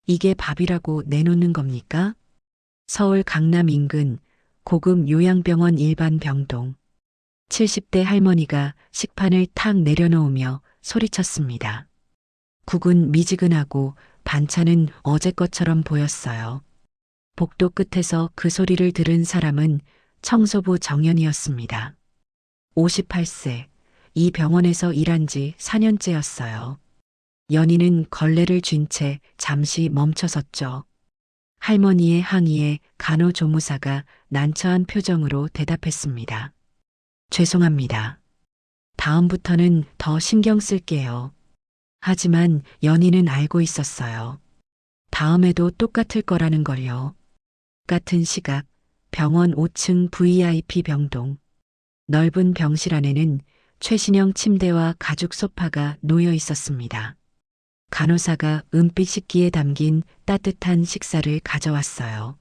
이게 밥이라고 내놓는 겁니까? 서울 강남 인근 고급 요양병원 일반 병동. 70대 할머니가 식판을 탁 내려놓으며 소리쳤습니다. 국은 미지근하고 반찬은 어제 것처럼 보였어요. 복도 끝에서 그 소리를 들은 사람은 청소부 정연이었습니다. 58세, 이 병원에서 일한 지 4년째였어요. 연희는 걸레를 쥔 채 잠시 멈춰섰죠. 할머니의 항의에 간호조무사가 난처한 표정으로 대답했습니다. 죄송합니다. 다음부터는 더 신경 쓸게요. 하지만 연희는 알고 있었어요. 다음에도 똑같을 거라는 걸요. 같은 시각 병원 5층 VIP 병동. 넓은 병실 안에는 최신형 침대와 가죽 소파가 놓여 있었습니다. 간호사가 은빛 식기에 담긴 따뜻한 식사를 가져왔어요.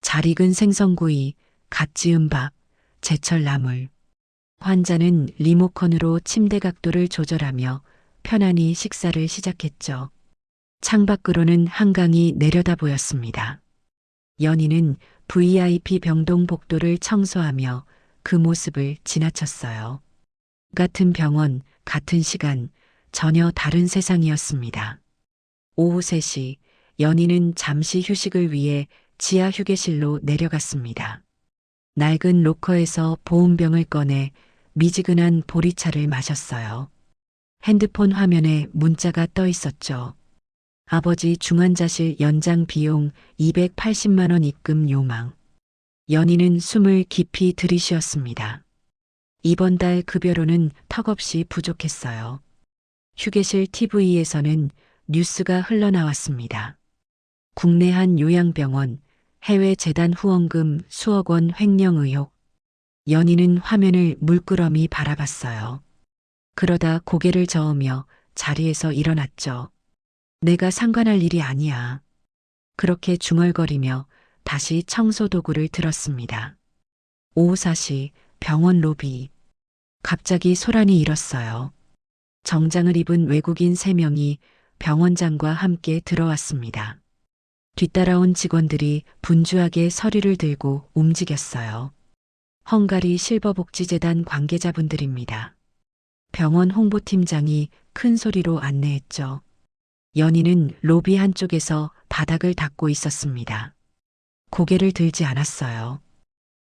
잘 익은 생선구이, 갓 지은 밥, 제철 나물. 환자는 리모컨으로 침대 각도를 조절하며 편안히 식사를 시작했죠. 창밖으로는 한강이 내려다 보였습니다. 연희는 VIP 병동 복도를 청소하며 그 모습을 지나쳤어요. 같은 병원, 같은 시간, 전혀 다른 세상이었습니다. 오후 3시, 연희는 잠시 휴식을 위해 지하 휴게실로 내려갔습니다. 낡은 로커에서 보온병을 꺼내 미지근한 보리차를 마셨어요. 핸드폰 화면에 문자가 떠 있었죠. 아버지 중환자실 연장 비용 280만 원 입금 요망. 연희는 숨을 깊이 들이쉬었습니다. 이번 달 급여로는 턱없이 부족했어요. 휴게실 TV에서는 뉴스가 흘러나왔습니다. 국내 한 요양병원, 해외 재단 후원금 수억 원 횡령 의혹. 연희는 화면을 물끄러미 바라봤어요. 그러다 고개를 저으며 자리에서 일어났죠. 내가 상관할 일이 아니야. 그렇게 중얼거리며 다시 청소 도구를 들었습니다. 오후 4시 병원 로비. 갑자기 소란이 일었어요. 정장을 입은 외국인 3명이 병원장과 함께 들어왔습니다. 뒤따라온 직원들이 분주하게 서류를 들고 움직였어요. 헝가리 실버복지재단 관계자분들입니다. 병원 홍보팀장이 큰 소리로 안내했죠. 연희는 로비 한쪽에서 바닥을 닦고 있었습니다. 고개를 들지 않았어요.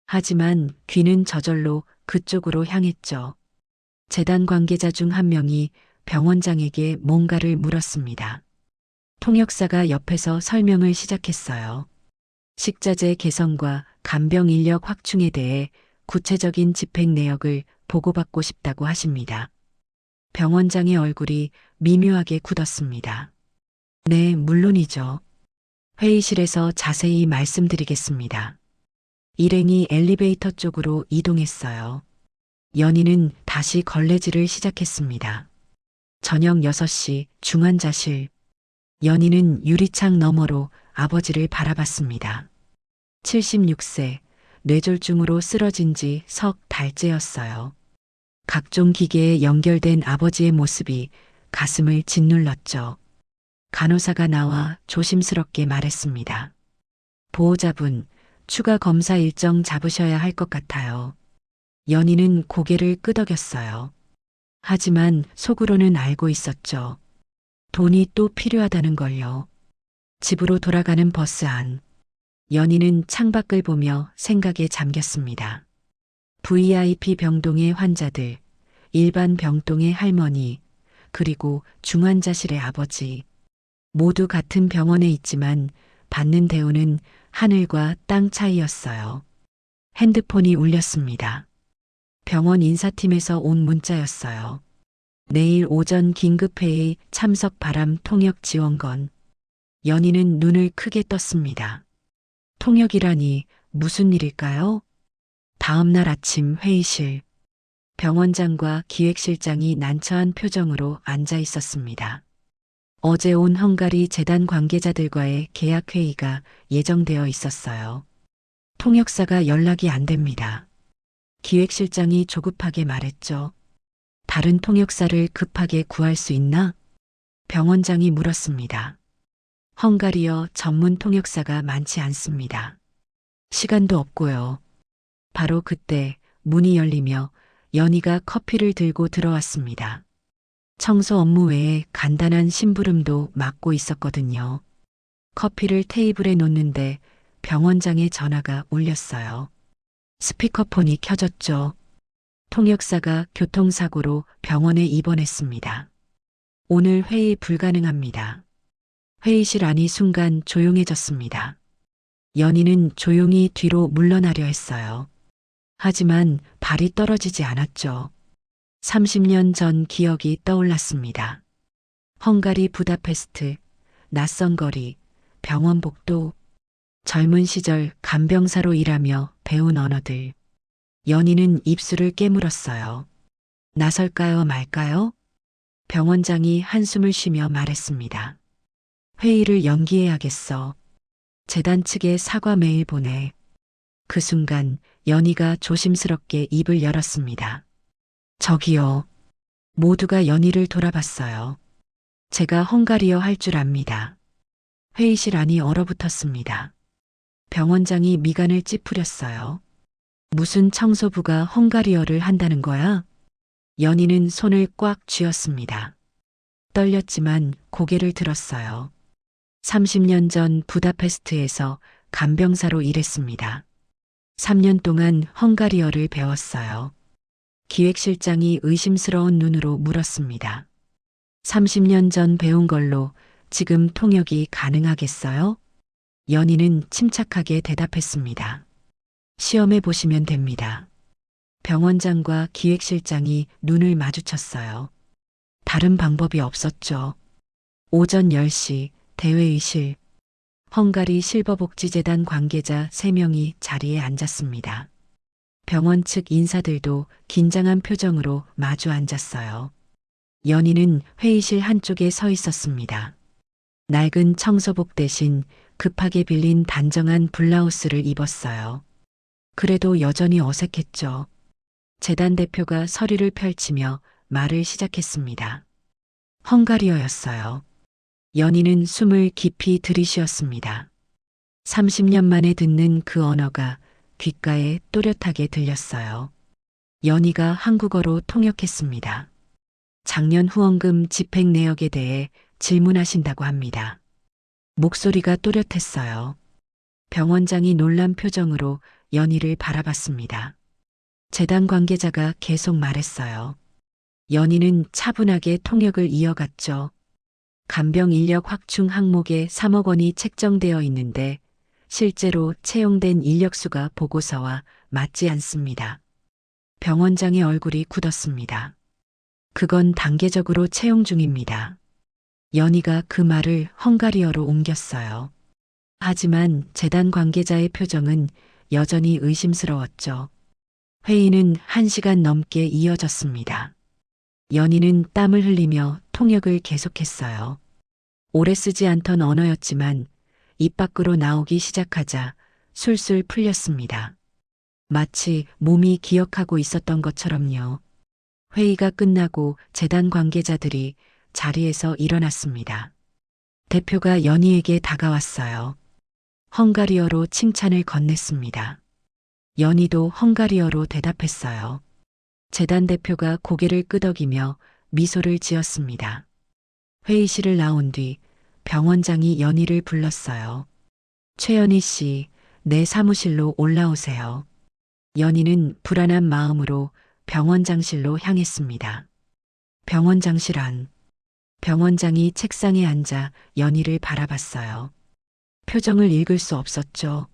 하지만 귀는 저절로 그쪽으로 향했죠. 재단 관계자 중 한 명이 병원장에게 뭔가를 물었습니다. 통역사가 옆에서 설명을 시작했어요. 식자재 개선과 간병 인력 확충에 대해 구체적인 집행 내역을 보고받고 싶다고 하십니다. 병원장의 얼굴이 미묘하게 굳었습니다. 네, 물론이죠. 회의실에서 자세히 말씀드리겠습니다. 일행이 엘리베이터 쪽으로 이동했어요. 연희는 다시 걸레질을 시작했습니다. 저녁 6시 중환자실. 연희는 유리창 너머로 아버지를 바라봤습니다. 76세, 뇌졸중으로 쓰러진 지 석 달째였어요. 각종 기계에 연결된 아버지의 모습이 가슴을 짓눌렀죠. 간호사가 나와 조심스럽게 말했습니다. 보호자분, 추가 검사 일정 잡으셔야 할 것 같아요. 연희는 고개를 끄덕였어요. 하지만 속으로는 알고 있었죠. 돈이 또 필요하다는 걸요. 집으로 돌아가는 버스 안. 연희는 창밖을 보며 생각에 잠겼습니다. VIP 병동의 환자들, 일반 병동의 할머니, 그리고 중환자실의 아버지. 모두 같은 병원에 있지만 받는 대우는 하늘과 땅 차이였어요. 핸드폰이 울렸습니다. 병원 인사팀에서 온 문자였어요. 내일 오전 긴급회의 참석 바람 통역 지원건. 연희는 눈을 크게 떴습니다. 통역이라니 무슨 일일까요? 다음 날 아침 회의실. 병원장과 기획실장이 난처한 표정으로 앉아 있었습니다. 어제 온 헝가리 재단 관계자들과의 계약 회의가 예정되어 있었어요. 통역사가 연락이 안 됩니다. 기획실장이 조급하게 말했죠. 다른 통역사를 급하게 구할 수 있나? 병원장이 물었습니다. 헝가리어 전문 통역사가 많지 않습니다. 시간도 없고요. 바로 그때 문이 열리며 연희가 커피를 들고 들어왔습니다. 청소 업무 외에 간단한 심부름도 맡고 있었거든요. 커피를 테이블에 놓는데 병원장의 전화가 울렸어요. 스피커폰이 켜졌죠. 통역사가 교통사고로 병원에 입원했습니다. 오늘 회의 불가능합니다. 회의실 안이 순간 조용해졌습니다. 연희는 조용히 뒤로 물러나려 했어요. 하지만 발이 떨어지지 않았죠. 30년 전 기억이 떠올랐습니다. 헝가리 부다페스트, 낯선 거리, 병원 복도, 젊은 시절 간병사로 일하며 배운 언어들. 연희는 입술을 깨물었어요. 나설까요 말까요? 병원장이 한숨을 쉬며 말했습니다. 회의를 연기해야겠어. 재단 측에 사과 메일 보내. 그 순간 연희가 조심스럽게 입을 열었습니다. 저기요. 모두가 연희를 돌아봤어요. 제가 헝가리어 할 줄 압니다. 회의실 안이 얼어붙었습니다. 병원장이 미간을 찌푸렸어요. 무슨 청소부가 헝가리어를 한다는 거야? 연희는 손을 꽉 쥐었습니다. 떨렸지만 고개를 들었어요. 30년 전 부다페스트에서 간병사로 일했습니다. 3년 동안 헝가리어를 배웠어요. 기획실장이 의심스러운 눈으로 물었습니다. 30년 전 배운 걸로 지금 통역이 가능하겠어요? 연희는 침착하게 대답했습니다. 시험해 보시면 됩니다. 병원장과 기획실장이 눈을 마주쳤어요. 다른 방법이 없었죠. 오전 10시 대회의실. 헝가리 실버복지재단 관계자 3명이 자리에 앉았습니다. 병원 측 인사들도 긴장한 표정으로 마주 앉았어요. 연희는 회의실 한쪽에 서 있었습니다. 낡은 청소복 대신 급하게 빌린 단정한 블라우스를 입었어요. 그래도 여전히 어색했죠. 재단 대표가 서류를 펼치며 말을 시작했습니다. 헝가리어였어요. 연희는 숨을 깊이 들이쉬었습니다. 30년 만에 듣는 그 언어가 귓가에 또렷하게 들렸어요. 연희가 한국어로 통역했습니다. 작년 후원금 집행 내역에 대해 질문하신다고 합니다. 목소리가 또렷했어요. 병원장이 놀란 표정으로 연희를 바라봤습니다. 재단 관계자가 계속 말했어요. 연희는 차분하게 통역을 이어갔죠. 간병 인력 확충 항목에 3억 원이 책정되어 있는데 실제로 채용된 인력수가 보고서와 맞지 않습니다. 병원장의 얼굴이 굳었습니다. 그건 단계적으로 채용 중입니다. 연희가 그 말을 헝가리어로 옮겼어요. 하지만 재단 관계자의 표정은 여전히 의심스러웠죠. 회의는 1시간 넘게 이어졌습니다. 연희는 땀을 흘리며 통역을 계속했어요. 오래 쓰지 않던 언어였지만 입 밖으로 나오기 시작하자 술술 풀렸습니다. 마치 몸이 기억하고 있었던 것처럼요. 회의가 끝나고 재단 관계자들이 자리에서 일어났습니다. 대표가 연희에게 다가왔어요. 헝가리어로 칭찬을 건넸습니다. 연희도 헝가리어로 대답했어요. 재단 대표가 고개를 끄덕이며 미소를 지었습니다. 회의실을 나온 뒤 병원장이 연희를 불렀어요. 최연희 씨, 내 사무실로 올라오세요. 연희는 불안한 마음으로 병원장실로 향했습니다. 병원장실 안. 병원장이 책상에 앉아 연희를 바라봤어요. 표정을 읽을 수 없었죠.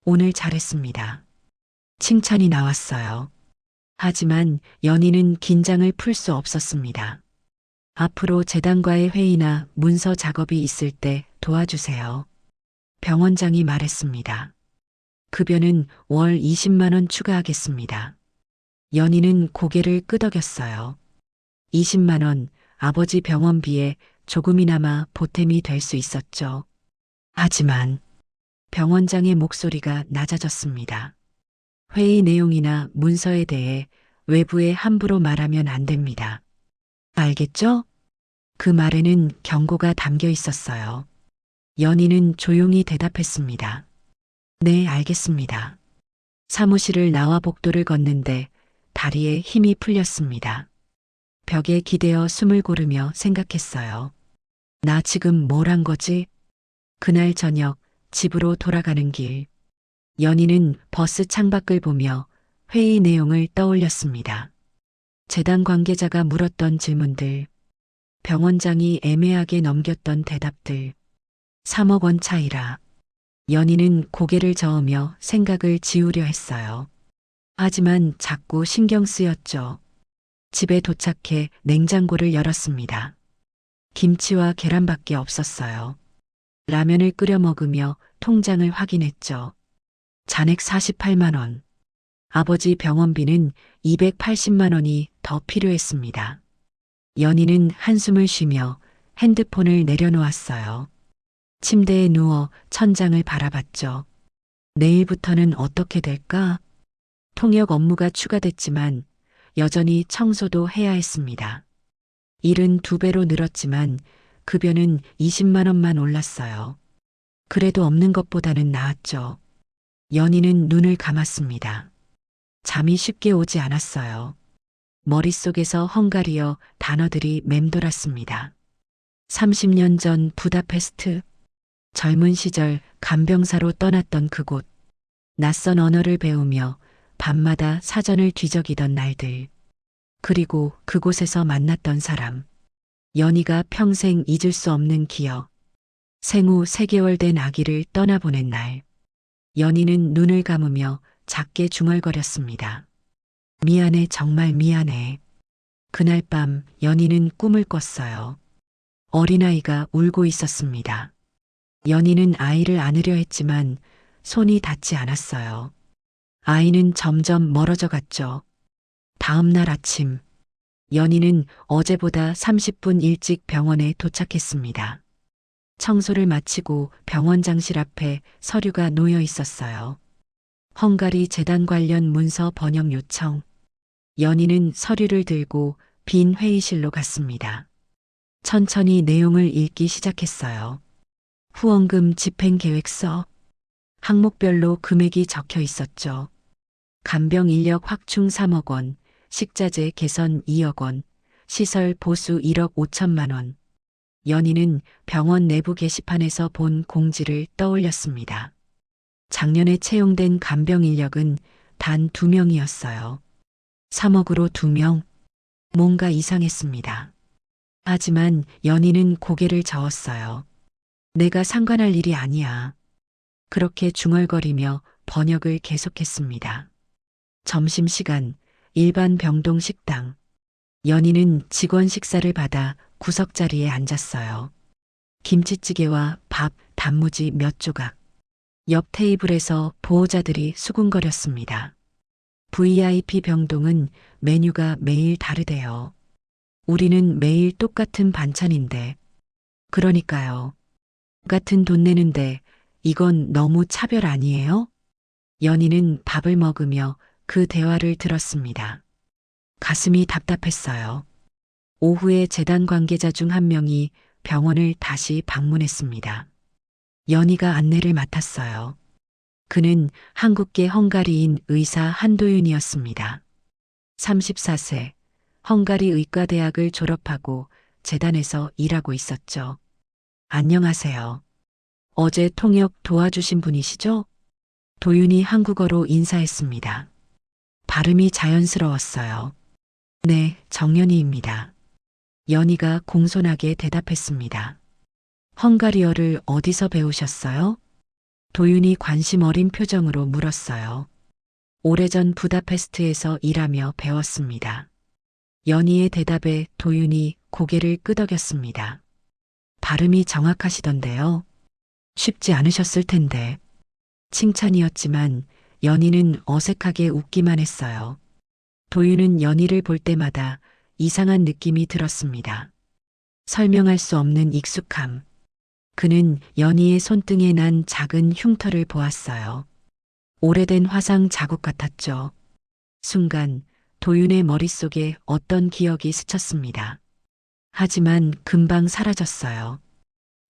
오늘 잘했습니다. 칭찬이 나왔어요. 하지만 연희는 긴장을 풀 수 없었습니다. 앞으로 재단과의 회의나 문서 작업이 있을 때 도와주세요. 병원장이 말했습니다. 급여는 월 20만 원 추가하겠습니다. 연희는 고개를 끄덕였어요. 20만 원, 아버지 병원비에 조금이나마 보탬이 될 수 있었죠. 하지만 병원장의 목소리가 낮아졌습니다. 회의 내용이나 문서에 대해 외부에 함부로 말하면 안 됩니다. 알겠죠? 그 말에는 경고가 담겨 있었어요. 연희는 조용히 대답했습니다. 네, 알겠습니다. 사무실을 나와 복도를 걷는데 다리에 힘이 풀렸습니다. 벽에 기대어 숨을 고르며 생각했어요. 나 지금 뭘 한 거지? 그날 저녁 집으로 돌아가는 길, 연희는 버스 창밖을 보며 회의 내용을 떠올렸습니다. 재단 관계자가 물었던 질문들, 병원장이 애매하게 넘겼던 대답들, 3억 원 차이라. 연희는 고개를 저으며 생각을 지우려 했어요. 하지만 자꾸 신경 쓰였죠. 집에 도착해 냉장고를 열었습니다. 김치와 계란밖에 없었어요. 라면을 끓여 먹으며 통장을 확인했죠. 잔액 48만 원. 아버지 병원비는 280만 원이 더 필요했습니다. 연희는 한숨을 쉬며 핸드폰을 내려놓았어요. 침대에 누워 천장을 바라봤죠. 내일부터는 어떻게 될까? 통역 업무가 추가됐지만 여전히 청소도 해야 했습니다. 일은 2배로 늘었지만 급여는 20만 원만 올랐어요. 그래도 없는 것보다는 나았죠. 연희는 눈을 감았습니다. 잠이 쉽게 오지 않았어요. 머릿속에서 헝가리어 단어들이 맴돌았습니다. 30년 전 부다페스트, 젊은 시절 간병사로 떠났던 그곳, 낯선 언어를 배우며 밤마다 사전을 뒤적이던 날들, 그리고 그곳에서 만났던 사람, 연희가 평생 잊을 수 없는 기억, 생후 3개월 된 아기를 떠나보낸 날, 연희는 눈을 감으며 작게 중얼거렸습니다. 미안해, 정말 미안해. 그날 밤 연희는 꿈을 꿨어요. 어린아이가 울고 있었습니다. 연희는 아이를 안으려 했지만 손이 닿지 않았어요. 아이는 점점 멀어져 갔죠. 다음 날 아침, 연희는 어제보다 30분 일찍 병원에 도착했습니다. 청소를 마치고 병원장실 앞에 서류가 놓여 있었어요. 헝가리 재단 관련 문서 번역 요청. 연희는 서류를 들고 빈 회의실로 갔습니다. 천천히 내용을 읽기 시작했어요. 후원금 집행 계획서. 항목별로 금액이 적혀 있었죠. 간병 인력 확충 3억 원, 식자재 개선 2억 원, 시설 보수 1억 5천만 원. 연희는 병원 내부 게시판에서 본 공지를 떠올렸습니다. 작년에 채용된 간병 인력은 단 2명이었어요. 3억으로 2명? 뭔가 이상했습니다. 하지만 연희는 고개를 저었어요. 내가 상관할 일이 아니야. 그렇게 중얼거리며 번역을 계속했습니다. 점심시간, 일반 병동 식당. 연희는 직원 식사를 받아 구석자리에 앉았어요. 김치찌개와 밥, 단무지 몇 조각. 옆 테이블에서 보호자들이 수군거렸습니다. VIP 병동은 메뉴가 매일 다르대요. 우리는 매일 똑같은 반찬인데. 그러니까요. 같은 돈 내는데 이건 너무 차별 아니에요? 연희는 밥을 먹으며 그 대화를 들었습니다. 가슴이 답답했어요. 오후에 재단 관계자 중 한 명이 병원을 다시 방문했습니다. 연희가 안내를 맡았어요. 그는 한국계 헝가리인 의사 한도윤이었습니다. 34세, 헝가리 의과대학을 졸업하고 재단에서 일하고 있었죠. 안녕하세요. 어제 통역 도와주신 분이시죠? 도윤이 한국어로 인사했습니다. 발음이 자연스러웠어요. 네, 정연희입니다. 연희가 공손하게 대답했습니다. 헝가리어를 어디서 배우셨어요? 도윤이 관심 어린 표정으로 물었어요. 오래전 부다페스트에서 일하며 배웠습니다. 연희의 대답에 도윤이 고개를 끄덕였습니다. 발음이 정확하시던데요. 쉽지 않으셨을 텐데. 칭찬이었지만 연희는 어색하게 웃기만 했어요. 도윤은 연희를 볼 때마다 이상한 느낌이 들었습니다. 설명할 수 없는 익숙함. 그는 연희의 손등에 난 작은 흉터를 보았어요. 오래된 화상 자국 같았죠. 순간 도윤의 머릿속에 어떤 기억이 스쳤습니다. 하지만 금방 사라졌어요.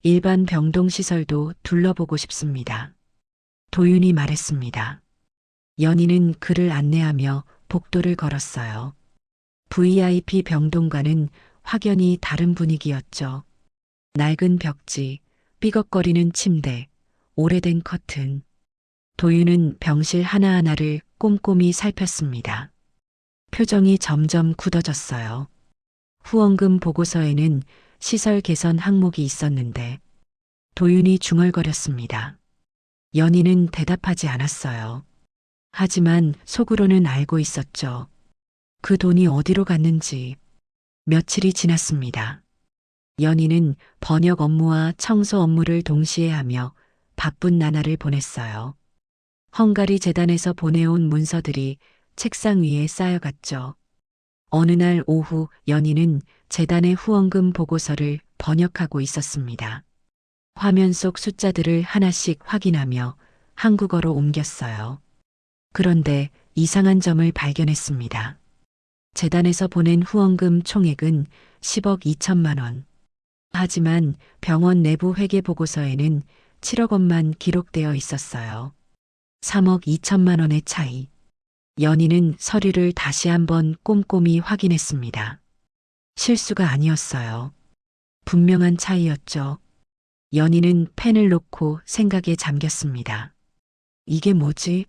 일반 병동시설도 둘러보고 싶습니다. 도윤이 말했습니다. 연희는 그를 안내하며 복도를 걸었어요. VIP 병동과는 확연히 다른 분위기였죠. 낡은 벽지, 삐걱거리는 침대, 오래된 커튼. 도윤은 병실 하나하나를 꼼꼼히 살폈습니다. 표정이 점점 굳어졌어요. 후원금 보고서에는 시설 개선 항목이 있었는데 도윤이 중얼거렸습니다. 연희는 대답하지 않았어요. 하지만 속으로는 알고 있었죠. 그 돈이 어디로 갔는지. 며칠이 지났습니다. 연희는 번역 업무와 청소 업무를 동시에 하며 바쁜 나날을 보냈어요. 헝가리 재단에서 보내온 문서들이 책상 위에 쌓여갔죠. 어느 날 오후 연희는 재단의 후원금 보고서를 번역하고 있었습니다. 화면 속 숫자들을 하나씩 확인하며 한국어로 옮겼어요. 그런데 이상한 점을 발견했습니다. 재단에서 보낸 후원금 총액은 10억 2천만 원. 하지만 병원 내부 회계 보고서에는 7억 원만 기록되어 있었어요. 3억 2천만 원의 차이. 연희는 서류를 다시 한번 꼼꼼히 확인했습니다. 실수가 아니었어요. 분명한 차이였죠. 연희는 펜을 놓고 생각에 잠겼습니다. 이게 뭐지?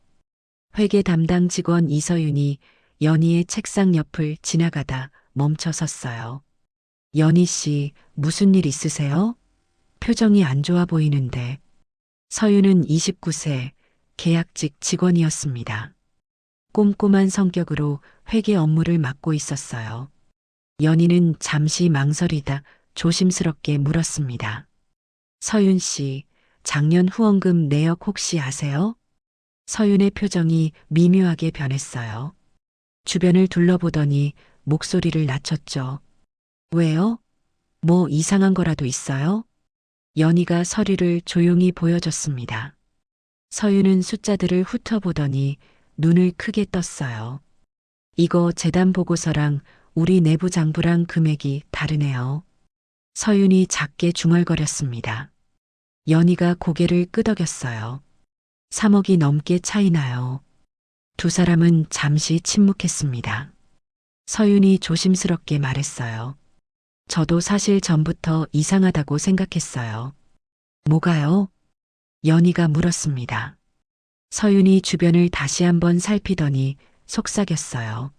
회계 담당 직원 이서윤이 연희의 책상 옆을 지나가다 멈춰 섰어요. 연희 씨, 무슨 일 있으세요? 표정이 안 좋아 보이는데. 서윤은 29세, 계약직 직원이었습니다. 꼼꼼한 성격으로 회계 업무를 맡고 있었어요. 연희는 잠시 망설이다 조심스럽게 물었습니다. 서윤 씨, 작년 후원금 내역 혹시 아세요? 서윤의 표정이 미묘하게 변했어요. 주변을 둘러보더니 목소리를 낮췄죠. 왜요? 뭐 이상한 거라도 있어요? 연희가 서류를 조용히 보여줬습니다. 서윤은 숫자들을 훑어보더니 눈을 크게 떴어요. 이거 재단 보고서랑 우리 내부 장부랑 금액이 다르네요. 서윤이 작게 중얼거렸습니다. 연희가 고개를 끄덕였어요. 3억이 넘게 차이나요. 두 사람은 잠시 침묵했습니다. 서윤이 조심스럽게 말했어요. 저도 사실 전부터 이상하다고 생각했어요. 뭐가요? 연희가 물었습니다. 서윤이 주변을 다시 한번 살피더니 속삭였어요.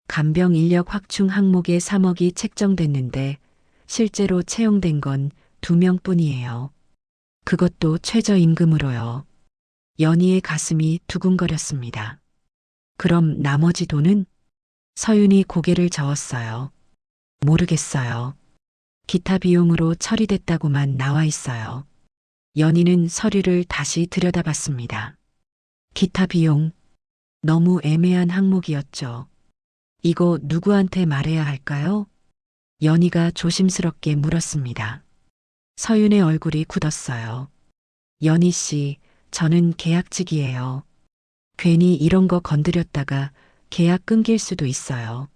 간병 인력 확충 항목에 3억이 책정됐는데 실제로 채용된 건 2명뿐이에요. 그것도 최저임금으로요. 연희의 가슴이 두근거렸습니다. 그럼 나머지 돈은? 서윤이 고개를 저었어요. 모르겠어요. 기타 비용으로 처리됐다고만 나와 있어요. 연희는 서류를 다시 들여다봤습니다. 기타 비용. 너무 애매한 항목이었죠. 이거 누구한테 말해야 할까요? 연희가 조심스럽게 물었습니다. 서윤의 얼굴이 굳었어요. 연희 씨, 저는 계약직이에요. 괜히 이런 거 건드렸다가 계약 끊길 수도 있어요.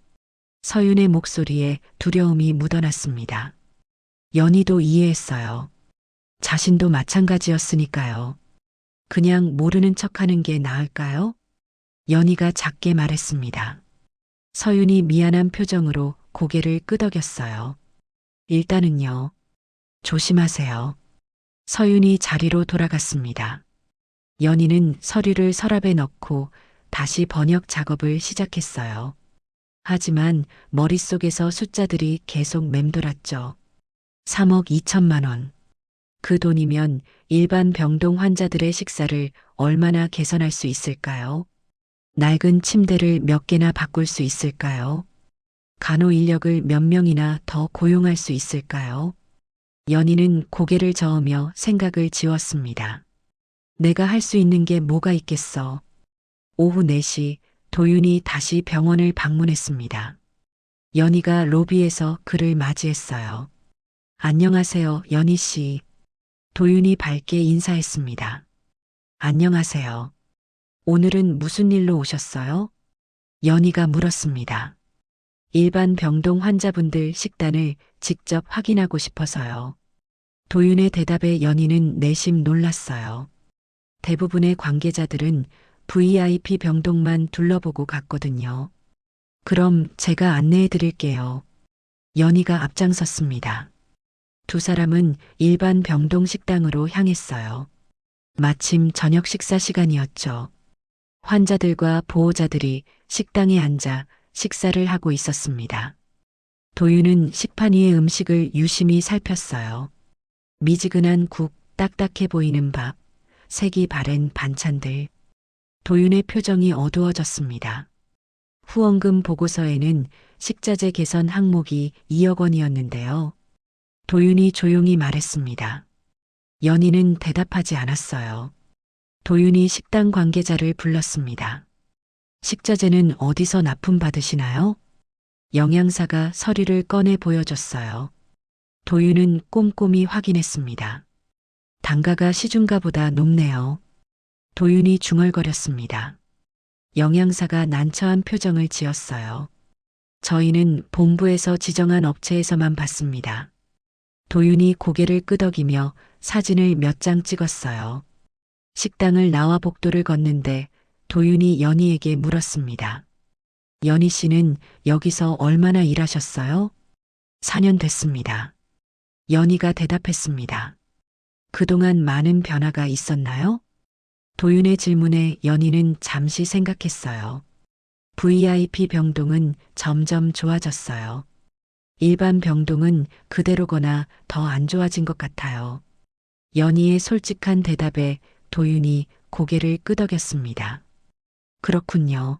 서윤의 목소리에 두려움이 묻어났습니다. 연희도 이해했어요. 자신도 마찬가지였으니까요. 그냥 모르는 척하는 게 나을까요? 연희가 작게 말했습니다. 서윤이 미안한 표정으로 고개를 끄덕였어요. 일단은요. 조심하세요. 서윤이 자리로 돌아갔습니다. 연희는 서류를 서랍에 넣고 다시 번역 작업을 시작했어요. 하지만 머릿속에서 숫자들이 계속 맴돌았죠. 3억 2천만 원. 그 돈이면 일반 병동 환자들의 식사를 얼마나 개선할 수 있을까요? 낡은 침대를 몇 개나 바꿀 수 있을까요? 간호 인력을 몇 명이나 더 고용할 수 있을까요? 연희는 고개를 저으며 생각을 지웠습니다. 내가 할 수 있는 게 뭐가 있겠어. 오후 4시 도윤이 다시 병원을 방문했습니다. 연희가 로비에서 그를 맞이했어요. 안녕하세요, 연희 씨. 도윤이 밝게 인사했습니다. 안녕하세요. 오늘은 무슨 일로 오셨어요? 연희가 물었습니다. 일반 병동 환자분들 식단을 직접 확인하고 싶어서요. 도윤의 대답에 연희는 내심 놀랐어요. 대부분의 관계자들은 VIP 병동만 둘러보고 갔거든요. 그럼 제가 안내해 드릴게요. 연희가 앞장섰습니다. 두 사람은 일반 병동 식당으로 향했어요. 마침 저녁 식사 시간이었죠. 환자들과 보호자들이 식당에 앉아 식사를 하고 있었습니다. 도윤은 식판 위의 음식을 유심히 살폈어요. 미지근한 국, 딱딱해 보이는 밥, 색이 바랜 반찬들. 도윤의 표정이 어두워졌습니다. 후원금 보고서에는 식자재 개선 항목이 2억 원이었는데요. 도윤이 조용히 말했습니다. 연희는 대답하지 않았어요. 도윤이 식당 관계자를 불렀습니다. 식자재는 어디서 납품받으시나요? 영양사가 서류를 꺼내 보여줬어요. 도윤은 꼼꼼히 확인했습니다. 단가가 시중가보다 높네요. 도윤이 중얼거렸습니다. 영양사가 난처한 표정을 지었어요. 저희는 본부에서 지정한 업체에서만 받습니다. 도윤이 고개를 끄덕이며 사진을 몇 장 찍었어요. 식당을 나와 복도를 걷는데 도윤이 연희에게 물었습니다. 연희 씨는 여기서 얼마나 일하셨어요? 4년 됐습니다. 연희가 대답했습니다. 그동안 많은 변화가 있었나요? 도윤의 질문에 연희는 잠시 생각했어요. VIP 병동은 점점 좋아졌어요. 일반 병동은 그대로거나 더 안 좋아진 것 같아요. 연희의 솔직한 대답에 도윤이 고개를 끄덕였습니다. 그렇군요.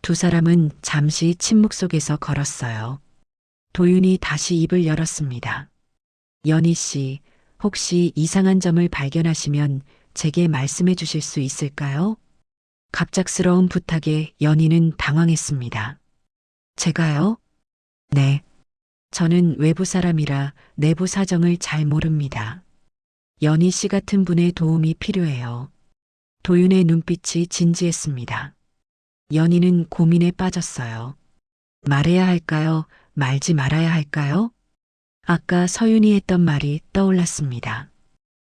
두 사람은 잠시 침묵 속에서 걸었어요. 도윤이 다시 입을 열었습니다. 연희 씨, 혹시 이상한 점을 발견하시면 제게 말씀해 주실 수 있을까요? 갑작스러운 부탁에 연희는 당황했습니다. 제가요? 네. 저는 외부 사람이라 내부 사정을 잘 모릅니다. 연희 씨 같은 분의 도움이 필요해요. 도윤의 눈빛이 진지했습니다. 연희는 고민에 빠졌어요. 말해야 할까요? 말지 말아야 할까요? 아까 서윤이 했던 말이 떠올랐습니다.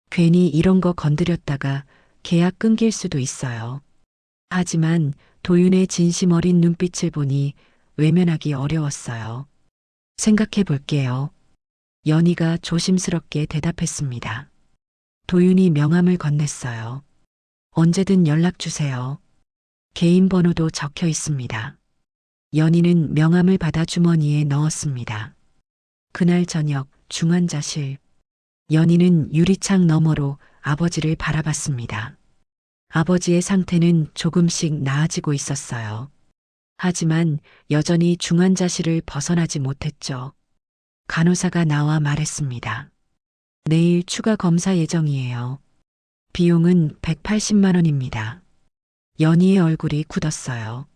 괜히 이런 거 건드렸다가 계약 끊길 수도 있어요. 하지만 도윤의 진심 어린 눈빛을 보니 외면하기 어려웠어요. 생각해 볼게요. 연희가 조심스럽게 대답했습니다. 도윤이 명함을 건넸어요. 언제든 연락 주세요. 개인 번호도 적혀 있습니다. 연희는 명함을 받아 주머니에 넣었습니다. 그날 저녁 중환자실. 연희는 유리창 너머로 아버지를 바라봤습니다. 아버지의 상태는 조금씩 나아지고 있었어요. 하지만 여전히 중환자실을 벗어나지 못했죠. 간호사가 나와 말했습니다. 내일 추가 검사 예정이에요. 비용은 180만 원입니다. 연희의 얼굴이 굳었어요.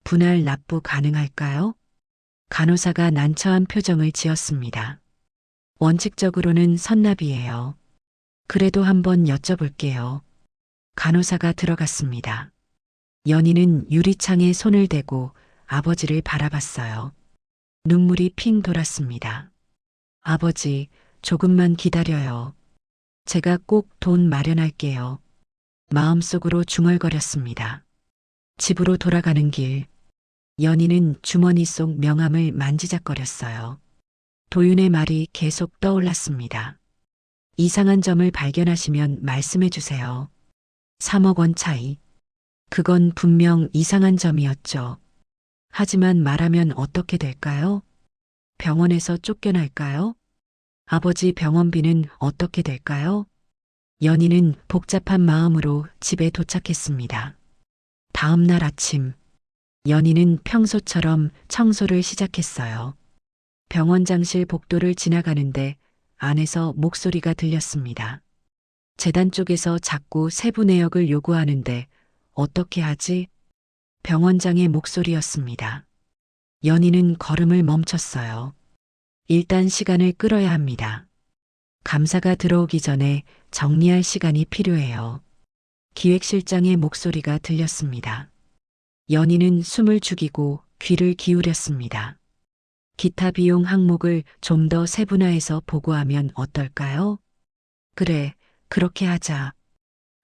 분할 납부 가능할까요? 간호사가 난처한 표정을 지었습니다. 원칙적으로는 선납이에요. 그래도 한번 여쭤볼게요. 간호사가 들어갔습니다. 연희는 유리창에 손을 대고 아버지를 바라봤어요. 눈물이 핑 돌았습니다. 아버지, 조금만 기다려요. 제가 꼭 돈 마련할게요. 마음속으로 중얼거렸습니다. 집으로 돌아가는 길. 연희는 주머니 속 명함을 만지작거렸어요. 도윤의 말이 계속 떠올랐습니다. 이상한 점을 발견하시면 말씀해 주세요. 3억 원 차이. 그건 분명 이상한 점이었죠. 하지만 말하면 어떻게 될까요? 병원에서 쫓겨날까요? 아버지 병원비는 어떻게 될까요? 연희는 복잡한 마음으로 집에 도착했습니다. 다음 날 아침, 연희는 평소처럼 청소를 시작했어요. 병원장실 복도를 지나가는데 안에서 목소리가 들렸습니다. 재단 쪽에서 자꾸 세부 내역을 요구하는데 어떻게 하지? 병원장의 목소리였습니다. 연희는 걸음을 멈췄어요. 일단 시간을 끌어야 합니다. 감사가 들어오기 전에 정리할 시간이 필요해요. 기획실장의 목소리가 들렸습니다. 연희는 숨을 죽이고 귀를 기울였습니다. 기타 비용 항목을 좀 더 세분화해서 보고하면 어떨까요? 그래, 그렇게 하자.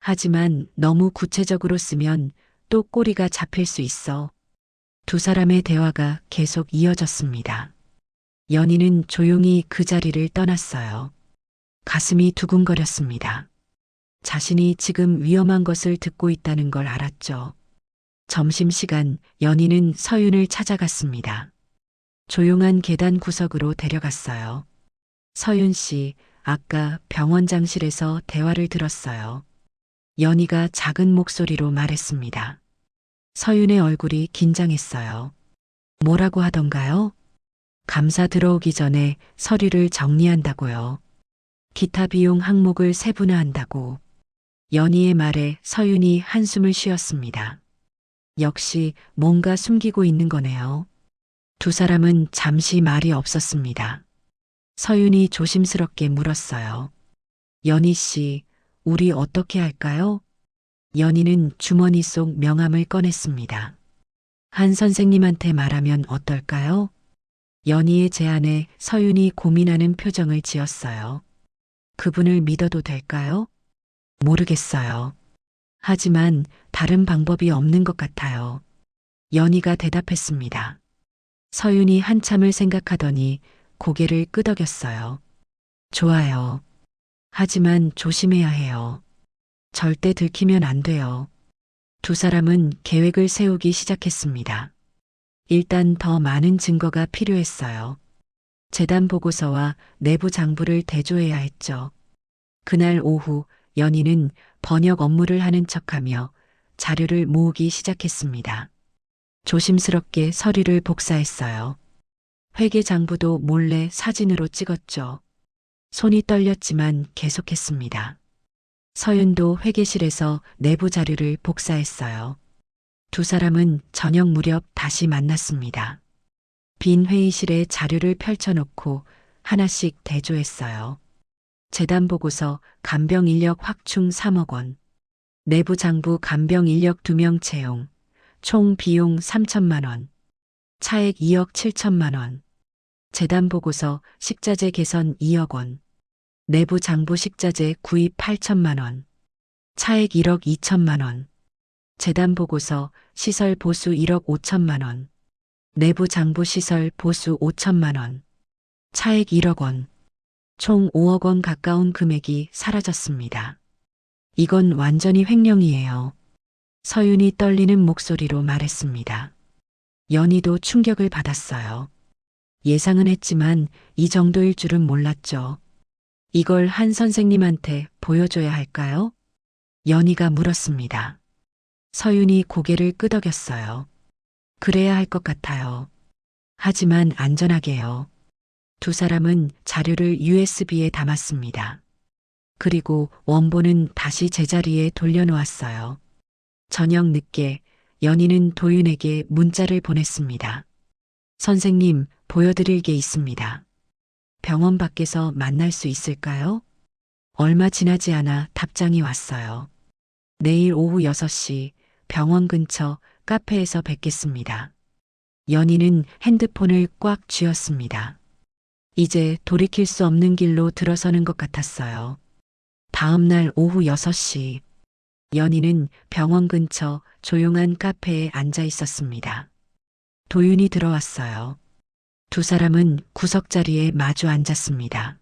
하지만 너무 구체적으로 쓰면 또 꼬리가 잡힐 수 있어. 두 사람의 대화가 계속 이어졌습니다. 연희는 조용히 그 자리를 떠났어요. 가슴이 두근거렸습니다. 자신이 지금 위험한 것을 듣고 있다는 걸 알았죠. 점심시간 연희는 서윤을 찾아갔습니다. 조용한 계단 구석으로 데려갔어요. 서윤 씨, 아까 병원장실에서 대화를 들었어요. 연희가 작은 목소리로 말했습니다. 서윤의 얼굴이 긴장했어요. 뭐라고 하던가요? 감사 들어오기 전에 서류를 정리한다고요. 기타 비용 항목을 세분화한다고. 연희의 말에 서윤이 한숨을 쉬었습니다. 역시 뭔가 숨기고 있는 거네요. 두 사람은 잠시 말이 없었습니다. 서윤이 조심스럽게 물었어요. 연희 씨, 우리 어떻게 할까요? 연희는 주머니 속 명함을 꺼냈습니다. 한 선생님한테 말하면 어떨까요? 연희의 제안에 서윤이 고민하는 표정을 지었어요. 그분을 믿어도 될까요? 모르겠어요. 하지만 다른 방법이 없는 것 같아요. 연희가 대답했습니다. 서윤이 한참을 생각하더니 고개를 끄덕였어요. 좋아요. 하지만 조심해야 해요. 절대 들키면 안 돼요. 두 사람은 계획을 세우기 시작했습니다. 일단 더 많은 증거가 필요했어요. 재단 보고서와 내부 장부를 대조해야 했죠. 그날 오후 연희는 번역 업무를 하는 척하며 자료를 모으기 시작했습니다. 조심스럽게 서류를 복사했어요. 회계 장부도 몰래 사진으로 찍었죠. 손이 떨렸지만 계속했습니다. 서윤도 회계실에서 내부 자료를 복사했어요. 두 사람은 저녁 무렵 다시 만났습니다. 빈 회의실에 자료를 펼쳐놓고 하나씩 대조했어요. 재단 보고서 간병 인력 확충 3억 원, 내부 장부 간병 인력 2명 채용, 총 비용 3천만 원, 차액 2억 7천만 원, 재단 보고서 식자재 개선 2억 원, 내부 장부 식자재 구입 8천만 원, 차액 1억 2천만 원, 재단 보고서 시설 보수 1억 5천만 원, 내부 장부 시설 보수 5천만 원, 차액 1억 원, 총 5억 원 가까운 금액이 사라졌습니다. 이건 완전히 횡령이에요. 서윤이 떨리는 목소리로 말했습니다. 연희도 충격을 받았어요. 예상은 했지만 이 정도일 줄은 몰랐죠. 이걸 한 선생님한테 보여줘야 할까요? 연희가 물었습니다. 서윤이 고개를 끄덕였어요. 그래야 할 것 같아요. 하지만 안전하게요. 두 사람은 자료를 USB에 담았습니다. 그리고 원본은 다시 제자리에 돌려놓았어요. 저녁 늦게 연희는 도윤에게 문자를 보냈습니다. 선생님, 보여드릴 게 있습니다. 병원 밖에서 만날 수 있을까요? 얼마 지나지 않아 답장이 왔어요. 내일 오후 6시 병원 근처 카페에서 뵙겠습니다. 연희는 핸드폰을 꽉 쥐었습니다. 이제 돌이킬 수 없는 길로 들어서는 것 같았어요. 다음 날 오후 6시 연희는 병원 근처 조용한 카페에 앉아 있었습니다. 도윤이 들어왔어요. 두 사람은 구석자리에 마주 앉았습니다.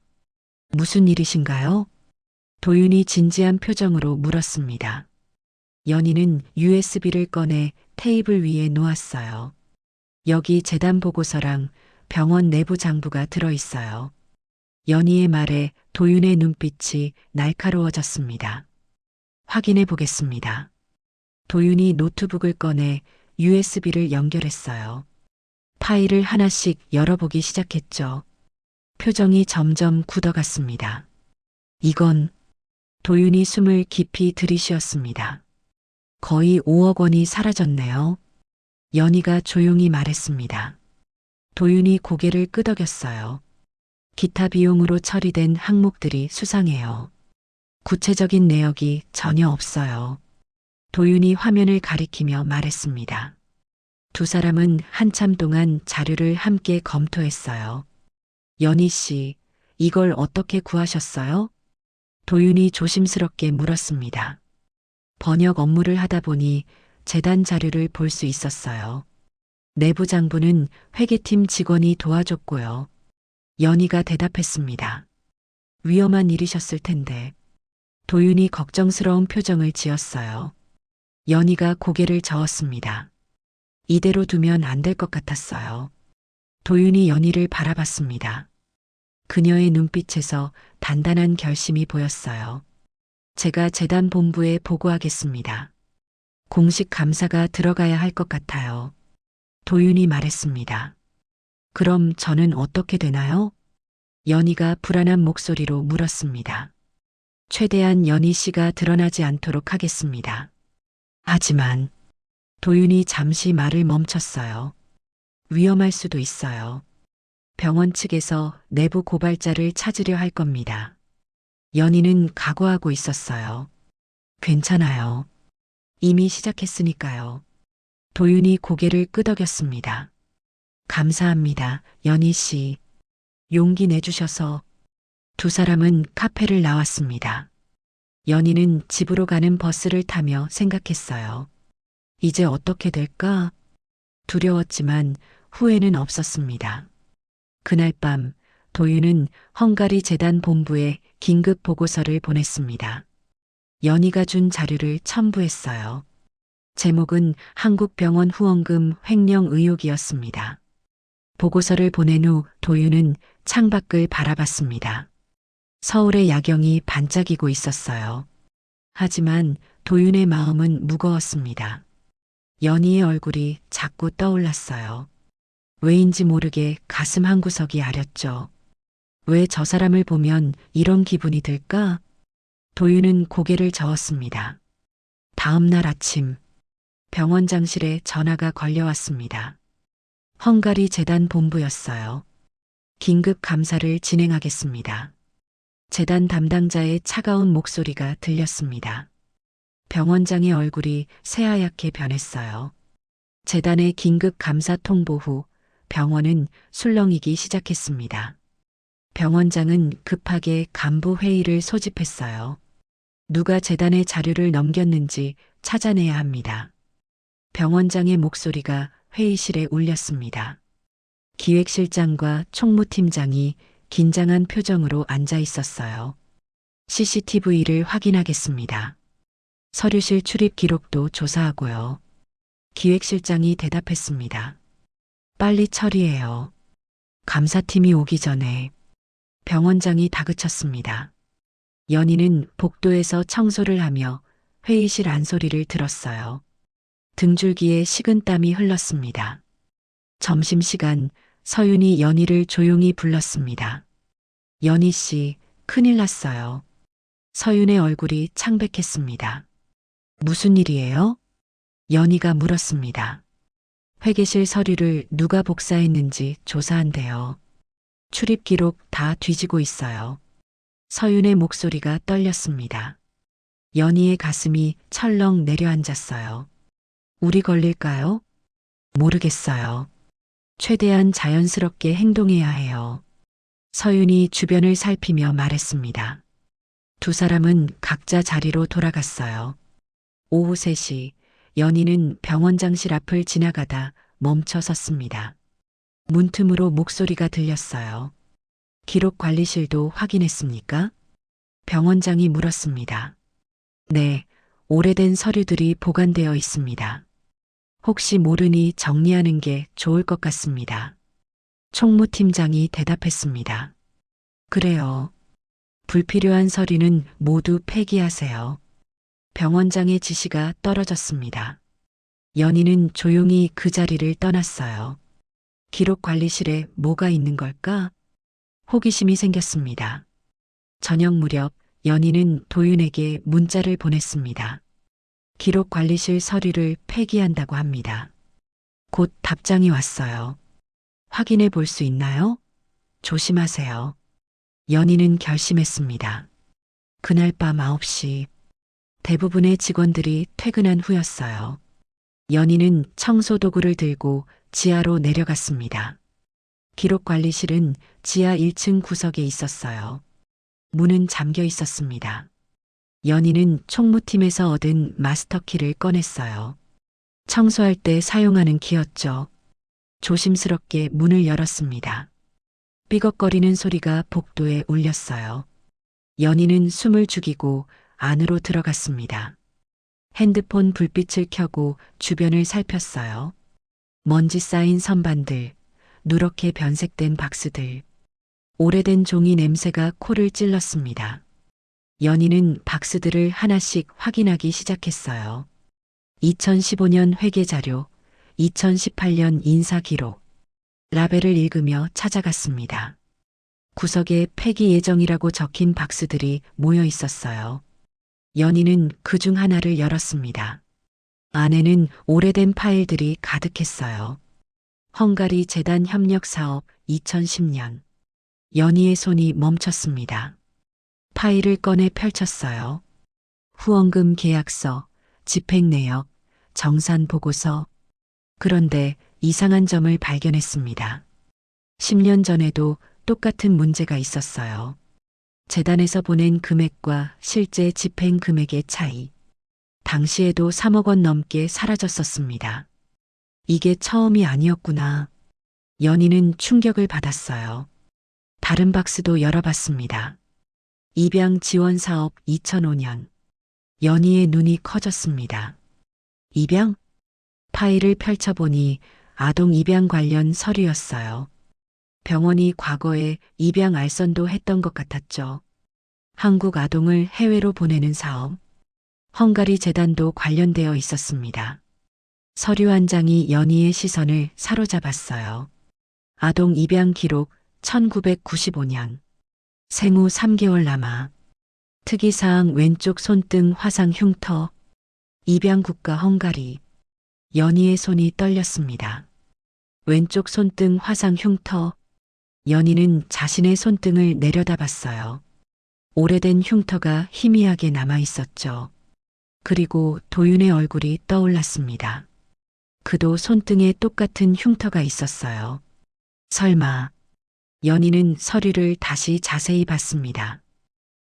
무슨 일이신가요? 도윤이 진지한 표정으로 물었습니다. 연희는 USB를 꺼내 테이블 위에 놓았어요. 여기 재단 보고서랑 병원 내부 장부가 들어있어요. 연희의 말에 도윤의 눈빛이 날카로워졌습니다. 확인해 보겠습니다. 도윤이 노트북을 꺼내 USB를 연결했어요. 파일을 하나씩 열어보기 시작했죠. 표정이 점점 굳어갔습니다. 이건 도윤이 숨을 깊이 들이쉬었습니다. 거의 5억 원이 사라졌네요. 연희가 조용히 말했습니다. 도윤이 고개를 끄덕였어요. 기타 비용으로 처리된 항목들이 수상해요. 구체적인 내역이 전혀 없어요. 도윤이 화면을 가리키며 말했습니다. 두 사람은 한참 동안 자료를 함께 검토했어요. 연희 씨, 이걸 어떻게 구하셨어요? 도윤이 조심스럽게 물었습니다. 번역 업무를 하다 보니 재단 자료를 볼 수 있었어요. 내부 장부는 회계팀 직원이 도와줬고요. 연희가 대답했습니다. 위험한 일이셨을 텐데. 도윤이 걱정스러운 표정을 지었어요. 연희가 고개를 저었습니다. 이대로 두면 안 될 것 같았어요. 도윤이 연희를 바라봤습니다. 그녀의 눈빛에서 단단한 결심이 보였어요. 제가 재단 본부에 보고하겠습니다. 공식 감사가 들어가야 할 것 같아요. 도윤이 말했습니다. 그럼 저는 어떻게 되나요? 연희가 불안한 목소리로 물었습니다. 최대한 연희 씨가 드러나지 않도록 하겠습니다. 하지만 도윤이 잠시 말을 멈췄어요. 위험할 수도 있어요. 병원 측에서 내부 고발자를 찾으려 할 겁니다. 연희는 각오하고 있었어요. 괜찮아요. 이미 시작했으니까요. 도윤이 고개를 끄덕였습니다. 감사합니다, 연희 씨. 용기 내주셔서. 두 사람은 카페를 나왔습니다. 연희는 집으로 가는 버스를 타며 생각했어요. 이제 어떻게 될까? 두려웠지만 후회는 없었습니다. 그날 밤 도윤은 헝가리 재단 본부에 긴급 보고서를 보냈습니다. 연희가 준 자료를 첨부했어요. 제목은 한국병원 후원금 횡령 의혹이었습니다. 보고서를 보낸 후 도윤은 창밖을 바라봤습니다. 서울의 야경이 반짝이고 있었어요. 하지만 도윤의 마음은 무거웠습니다. 연희의 얼굴이 자꾸 떠올랐어요. 왜인지 모르게 가슴 한구석이 아렸죠. 왜 저 사람을 보면 이런 기분이 들까? 도윤은 고개를 저었습니다. 다음 날 아침 병원장실에 전화가 걸려왔습니다. 헝가리 재단 본부였어요. 긴급 감사를 진행하겠습니다. 재단 담당자의 차가운 목소리가 들렸습니다. 병원장의 얼굴이 새하얗게 변했어요. 재단의 긴급 감사 통보 후 병원은 술렁이기 시작했습니다. 병원장은 급하게 간부 회의를 소집했어요. 누가 재단의 자료를 넘겼는지 찾아내야 합니다. 병원장의 목소리가 회의실에 울렸습니다. 기획실장과 총무팀장이 긴장한 표정으로 앉아 있었어요. CCTV를 확인하겠습니다. 서류실 출입 기록도 조사하고요. 기획실장이 대답했습니다. 빨리 처리해요. 감사팀이 오기 전에. 병원장이 다그쳤습니다. 연희는 복도에서 청소를 하며 회의실 안소리를 들었어요. 등줄기에 식은땀이 흘렀습니다. 점심시간 서윤이 연희를 조용히 불렀습니다. 연희 씨, 큰일 났어요. 서윤의 얼굴이 창백했습니다. 무슨 일이에요? 연희가 물었습니다. 회계실 서류를 누가 복사했는지 조사한대요. 출입 기록 다 뒤지고 있어요. 서윤의 목소리가 떨렸습니다. 연희의 가슴이 철렁 내려앉았어요. 우리 걸릴까요? 모르겠어요. 최대한 자연스럽게 행동해야 해요. 서윤이 주변을 살피며 말했습니다. 두 사람은 각자 자리로 돌아갔어요. 오후 3시 연희는 병원장실 앞을 지나가다 멈춰 섰습니다. 문틈으로 목소리가 들렸어요. 기록관리실도 확인했습니까? 병원장이 물었습니다. 네, 오래된 서류들이 보관되어 있습니다. 혹시 모르니 정리하는 게 좋을 것 같습니다. 총무팀장이 대답했습니다. 그래요. 불필요한 서류는 모두 폐기하세요. 병원장의 지시가 떨어졌습니다. 연희는 조용히 그 자리를 떠났어요. 기록관리실에 뭐가 있는 걸까? 호기심이 생겼습니다. 저녁 무렵 연희는 도윤에게 문자를 보냈습니다. 기록관리실 서류를 폐기한다고 합니다. 곧 답장이 왔어요. 확인해 볼 수 있나요? 조심하세요. 연희는 결심했습니다. 그날 밤 9시 대부분의 직원들이 퇴근한 후였어요. 연희는 청소 도구를 들고 지하로 내려갔습니다. 기록관리실은 지하 1층 구석에 있었어요. 문은 잠겨 있었습니다. 연희는 총무팀에서 얻은 마스터키를 꺼냈어요. 청소할 때 사용하는 키였죠. 조심스럽게 문을 열었습니다. 삐걱거리는 소리가 복도에 울렸어요. 연희는 숨을 죽이고 안으로 들어갔습니다. 핸드폰 불빛을 켜고 주변을 살폈어요. 먼지 쌓인 선반들, 누렇게 변색된 박스들, 오래된 종이 냄새가 코를 찔렀습니다. 연희는 박스들을 하나씩 확인하기 시작했어요. 2015년 회계자료, 2018년 인사기록, 라벨을 읽으며 찾아갔습니다. 구석에 폐기 예정이라고 적힌 박스들이 모여 있었어요. 연희는 그중 하나를 열었습니다. 안에는 오래된 파일들이 가득했어요. 헝가리 재단 협력 사업 2010년. 연희의 손이 멈췄습니다. 파일을 꺼내 펼쳤어요. 후원금 계약서, 집행 내역, 정산 보고서. 그런데 이상한 점을 발견했습니다. 10년 전에도 똑같은 문제가 있었어요. 재단에서 보낸 금액과 실제 집행 금액의 차이. 당시에도 3억 원 넘게 사라졌었습니다. 이게 처음이 아니었구나. 연희는 충격을 받았어요. 다른 박스도 열어봤습니다. 입양 지원 사업 2005년. 연희의 눈이 커졌습니다. 입양? 파일을 펼쳐보니 아동 입양 관련 서류였어요. 병원이 과거에 입양 알선도 했던 것 같았죠. 한국 아동을 해외로 보내는 사업. 헝가리 재단도 관련되어 있었습니다. 서류 한 장이 연희의 시선을 사로잡았어요. 아동 입양 기록 1995년. 생후 3개월 남아. 특이사항 왼쪽 손등 화상 흉터. 입양 국가 헝가리. 연희의 손이 떨렸습니다. 왼쪽 손등 화상 흉터. 연희는 자신의 손등을 내려다봤어요. 오래된 흉터가 희미하게 남아 있었죠. 그리고 도윤의 얼굴이 떠올랐습니다. 그도 손등에 똑같은 흉터가 있었어요. 설마. 연희는 서류를 다시 자세히 봤습니다.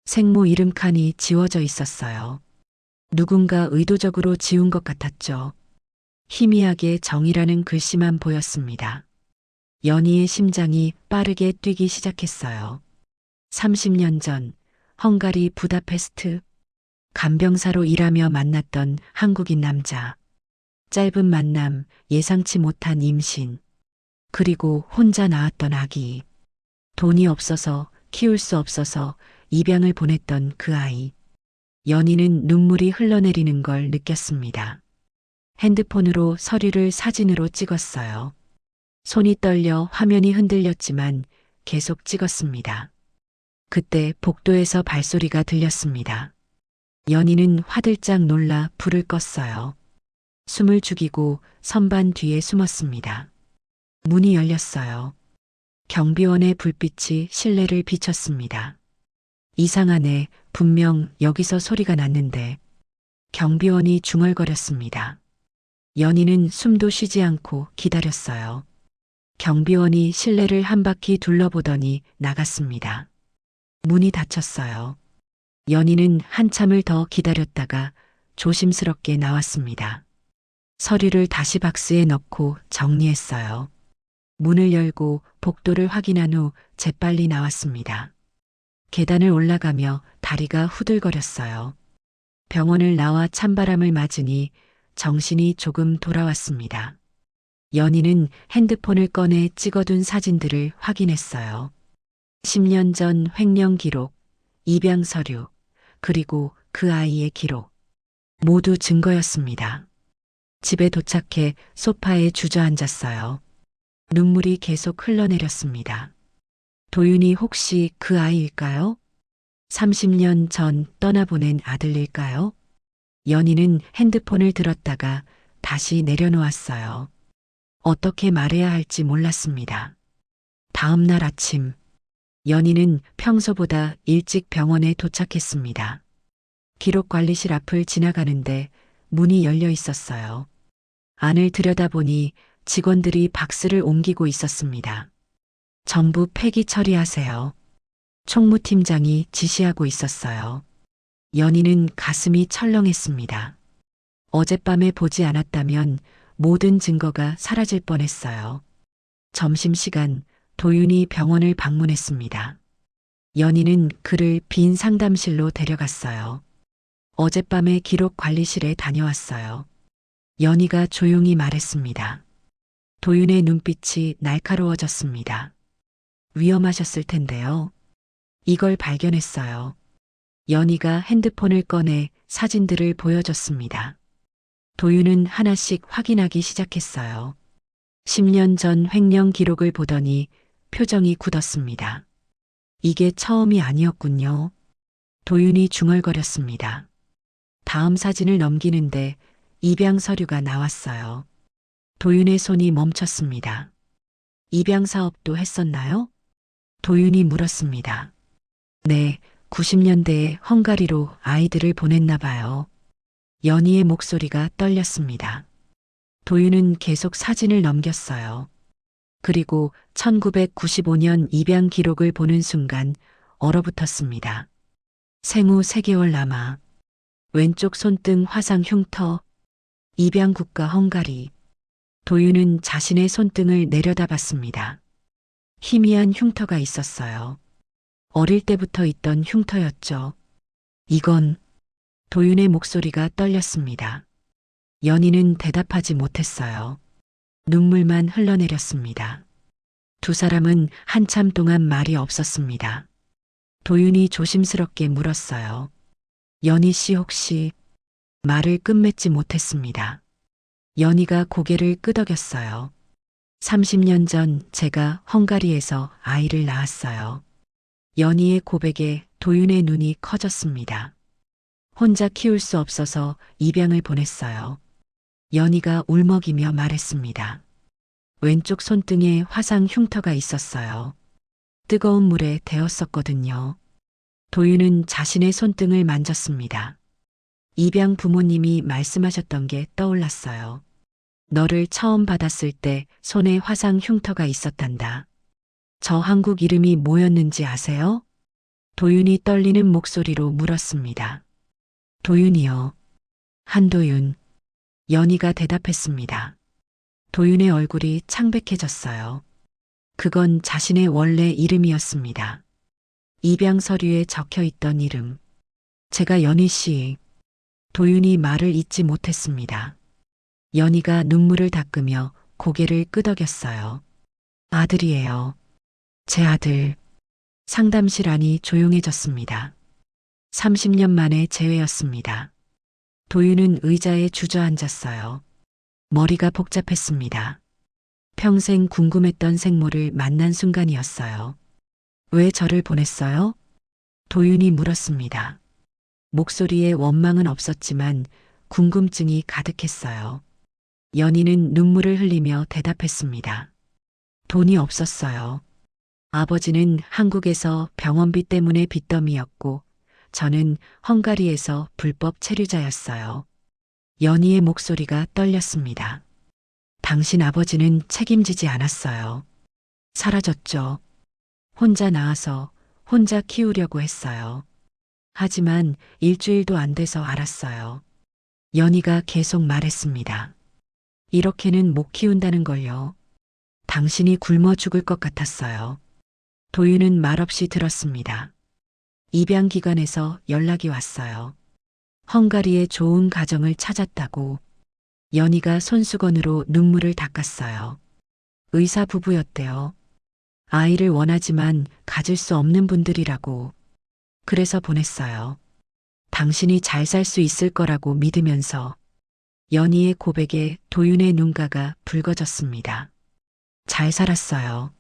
생모 이름 칸이 지워져 있었어요. 누군가 의도적으로 지운 것 같았죠. 희미하게 정이라는 글씨만 보였습니다. 연희의 심장이 빠르게 뛰기 시작했어요. 30년 전 헝가리 부다페스트. 간병사로 일하며 만났던 한국인 남자. 짧은 만남, 예상치 못한 임신. 그리고 혼자 낳았던 아기. 돈이 없어서, 키울 수 없어서 입양을 보냈던 그 아이. 연희는 눈물이 흘러내리는 걸 느꼈습니다. 핸드폰으로 서류를 사진으로 찍었어요. 손이 떨려 화면이 흔들렸지만 계속 찍었습니다. 그때 복도에서 발소리가 들렸습니다. 연희는 화들짝 놀라 불을 껐어요. 숨을 죽이고 선반 뒤에 숨었습니다. 문이 열렸어요. 경비원의 불빛이 실내를 비쳤습니다. 이상하네, 분명 여기서 소리가 났는데. 경비원이 중얼거렸습니다. 연희는 숨도 쉬지 않고 기다렸어요. 경비원이 실내를 한 바퀴 둘러보더니 나갔습니다. 문이 닫혔어요. 연희는 한참을 더 기다렸다가 조심스럽게 나왔습니다. 서류를 다시 박스에 넣고 정리했어요. 문을 열고 복도를 확인한 후 재빨리 나왔습니다. 계단을 올라가며 다리가 후들거렸어요. 병원을 나와 찬바람을 맞으니 정신이 조금 돌아왔습니다. 연희는 핸드폰을 꺼내 찍어둔 사진들을 확인했어요. 10년 전 횡령 기록, 입양 서류, 그리고 그 아이의 기록. 모두 증거였습니다. 집에 도착해 소파에 주저앉았어요. 눈물이 계속 흘러내렸습니다. 도윤이 혹시 그 아이일까요? 30년 전 떠나보낸 아들일까요? 연희는 핸드폰을 들었다가 다시 내려놓았어요. 어떻게 말해야 할지 몰랐습니다. 다음 날 아침, 연희는 평소보다 일찍 병원에 도착했습니다. 기록관리실 앞을 지나가는데 문이 열려 있었어요. 안을 들여다보니 직원들이 박스를 옮기고 있었습니다. 전부 폐기 처리하세요. 총무팀장이 지시하고 있었어요. 연희는 가슴이 철렁했습니다. 어젯밤에 보지 않았다면 모든 증거가 사라질 뻔했어요. 점심시간 도윤이 병원을 방문했습니다. 연희는 그를 빈 상담실로 데려갔어요. 어젯밤에 기록 관리실에 다녀왔어요. 연희가 조용히 말했습니다. 도윤의 눈빛이 날카로워졌습니다. 위험하셨을 텐데요. 이걸 발견했어요. 연희가 핸드폰을 꺼내 사진들을 보여줬습니다. 도윤은 하나씩 확인하기 시작했어요. 10년 전 횡령 기록을 보더니 표정이 굳었습니다. 이게 처음이 아니었군요. 도윤이 중얼거렸습니다. 다음 사진을 넘기는데 입양 서류가 나왔어요. 도윤의 손이 멈췄습니다. 입양 사업도 했었나요? 도윤이 물었습니다. 네, 90년대에 헝가리로 아이들을 보냈나 봐요. 연희의 목소리가 떨렸습니다. 도윤은 계속 사진을 넘겼어요. 그리고 1995년 입양 기록을 보는 순간 얼어붙었습니다. 생후 3개월 남아 왼쪽 손등 화상 흉터, 입양 국가 헝가리. 도윤은 자신의 손등을 내려다봤습니다. 희미한 흉터가 있었어요. 어릴 때부터 있던 흉터였죠. 이건 도윤의 목소리가 떨렸습니다. 연희는 대답하지 못했어요. 눈물만 흘러내렸습니다. 두 사람은 한참 동안 말이 없었습니다. 도윤이 조심스럽게 물었어요. 연희 씨 혹시 말을 끝맺지 못했습니다. 연희가 고개를 끄덕였어요. 30년 전 제가 헝가리에서 아이를 낳았어요. 연희의 고백에 도윤의 눈이 커졌습니다. 혼자 키울 수 없어서 입양을 보냈어요. 연희가 울먹이며 말했습니다. 왼쪽 손등에 화상 흉터가 있었어요. 뜨거운 물에 데웠었거든요. 도윤은 자신의 손등을 만졌습니다. 입양 부모님이 말씀하셨던 게 떠올랐어요. 너를 처음 받았을 때 손에 화상 흉터가 있었단다. 저 한국 이름이 뭐였는지 아세요? 도윤이 떨리는 목소리로 물었습니다. 도윤이요. 한도윤. 연희가 대답했습니다. 도윤의 얼굴이 창백해졌어요. 그건 자신의 원래 이름이었습니다. 입양 서류에 적혀 있던 이름. 제가 연희 씨. 도윤이 말을 잇지 못했습니다. 연희가 눈물을 닦으며 고개를 끄덕였어요. 아들이에요. 제 아들. 상담실 안이 조용해졌습니다. 30년 만에 재회였습니다. 도윤은 의자에 주저앉았어요. 머리가 복잡했습니다. 평생 궁금했던 생모를 만난 순간이었어요. 왜 저를 보냈어요? 도윤이 물었습니다. 목소리에 원망은 없었지만 궁금증이 가득했어요. 연희는 눈물을 흘리며 대답했습니다. 돈이 없었어요. 아버지는 한국에서 병원비 때문에 빚더미였고 저는 헝가리에서 불법 체류자였어요. 연희의 목소리가 떨렸습니다. 당신 아버지는 책임지지 않았어요. 사라졌죠. 혼자 낳아서 혼자 키우려고 했어요. 하지만 일주일도 안 돼서 알았어요. 연희가 계속 말했습니다. 이렇게는 못 키운다는 걸요. 당신이 굶어 죽을 것 같았어요. 도윤은 말없이 들었습니다. 입양기관에서 연락이 왔어요. 헝가리에 좋은 가정을 찾았다고. 연희가 손수건으로 눈물을 닦았어요. 의사 부부였대요. 아이를 원하지만 가질 수 없는 분들이라고. 그래서 보냈어요. 당신이 잘 살 수 있을 거라고 믿으면서. 연희의 고백에 도윤의 눈가가 붉어졌습니다. 잘 살았어요.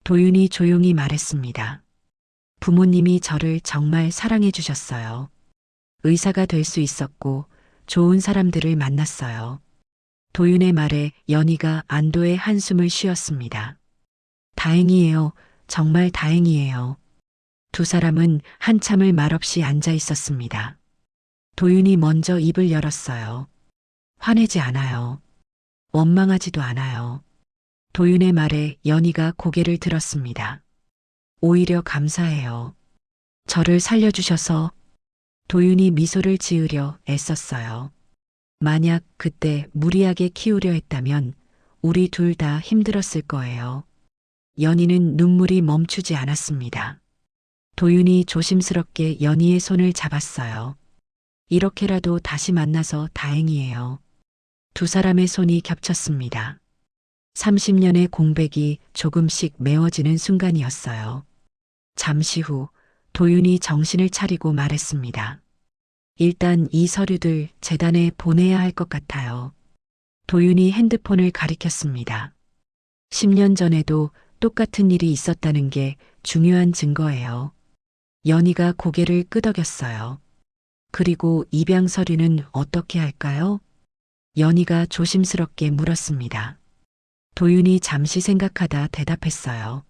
도윤이 조용히 말했습니다. 부모님이 저를 정말 사랑해 주셨어요. 의사가 될 수 있었고 좋은 사람들을 만났어요. 도윤의 말에 연희가 안도의 한숨을 쉬었습니다. 다행이에요. 정말 다행이에요. 두 사람은 한참을 말없이 앉아 있었습니다. 도윤이 먼저 입을 열었어요. 화내지 않아요. 원망하지도 않아요. 도윤의 말에 연희가 고개를 들었습니다. 오히려 감사해요. 저를 살려주셔서. 도윤이 미소를 지으려 애썼어요. 만약 그때 무리하게 키우려 했다면 우리 둘 다 힘들었을 거예요. 연희는 눈물이 멈추지 않았습니다. 도윤이 조심스럽게 연희의 손을 잡았어요. 이렇게라도 다시 만나서 다행이에요. 두 사람의 손이 겹쳤습니다. 30년의 공백이 조금씩 메워지는 순간이었어요. 잠시 후 도윤이 정신을 차리고 말했습니다. 일단 이 서류들 재단에 보내야 할 것 같아요. 도윤이 핸드폰을 가리켰습니다. 10년 전에도 똑같은 일이 있었다는 게 중요한 증거예요. 연희가 고개를 끄덕였어요. 그리고 입양 서류는 어떻게 할까요? 연희가 조심스럽게 물었습니다. 도윤이 잠시 생각하다 대답했어요.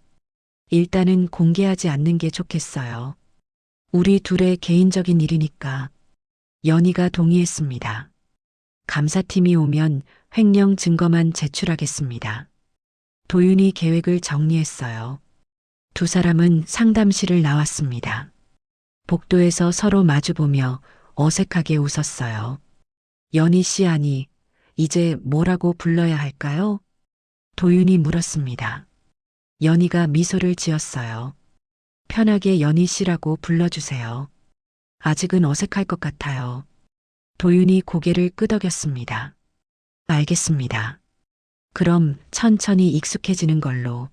일단은 공개하지 않는 게 좋겠어요. 우리 둘의 개인적인 일이니까. 연희가 동의했습니다. 감사팀이 오면 횡령 증거만 제출하겠습니다. 도윤이 계획을 정리했어요. 두 사람은 상담실을 나왔습니다. 복도에서 서로 마주보며 어색하게 웃었어요. 연희 씨 아니, 이제 뭐라고 불러야 할까요? 도윤이 물었습니다. 연희가 미소를 지었어요. 편하게 연희 씨라고 불러주세요. 아직은 어색할 것 같아요. 도윤이 고개를 끄덕였습니다. 알겠습니다. 그럼 천천히 익숙해지는 걸로.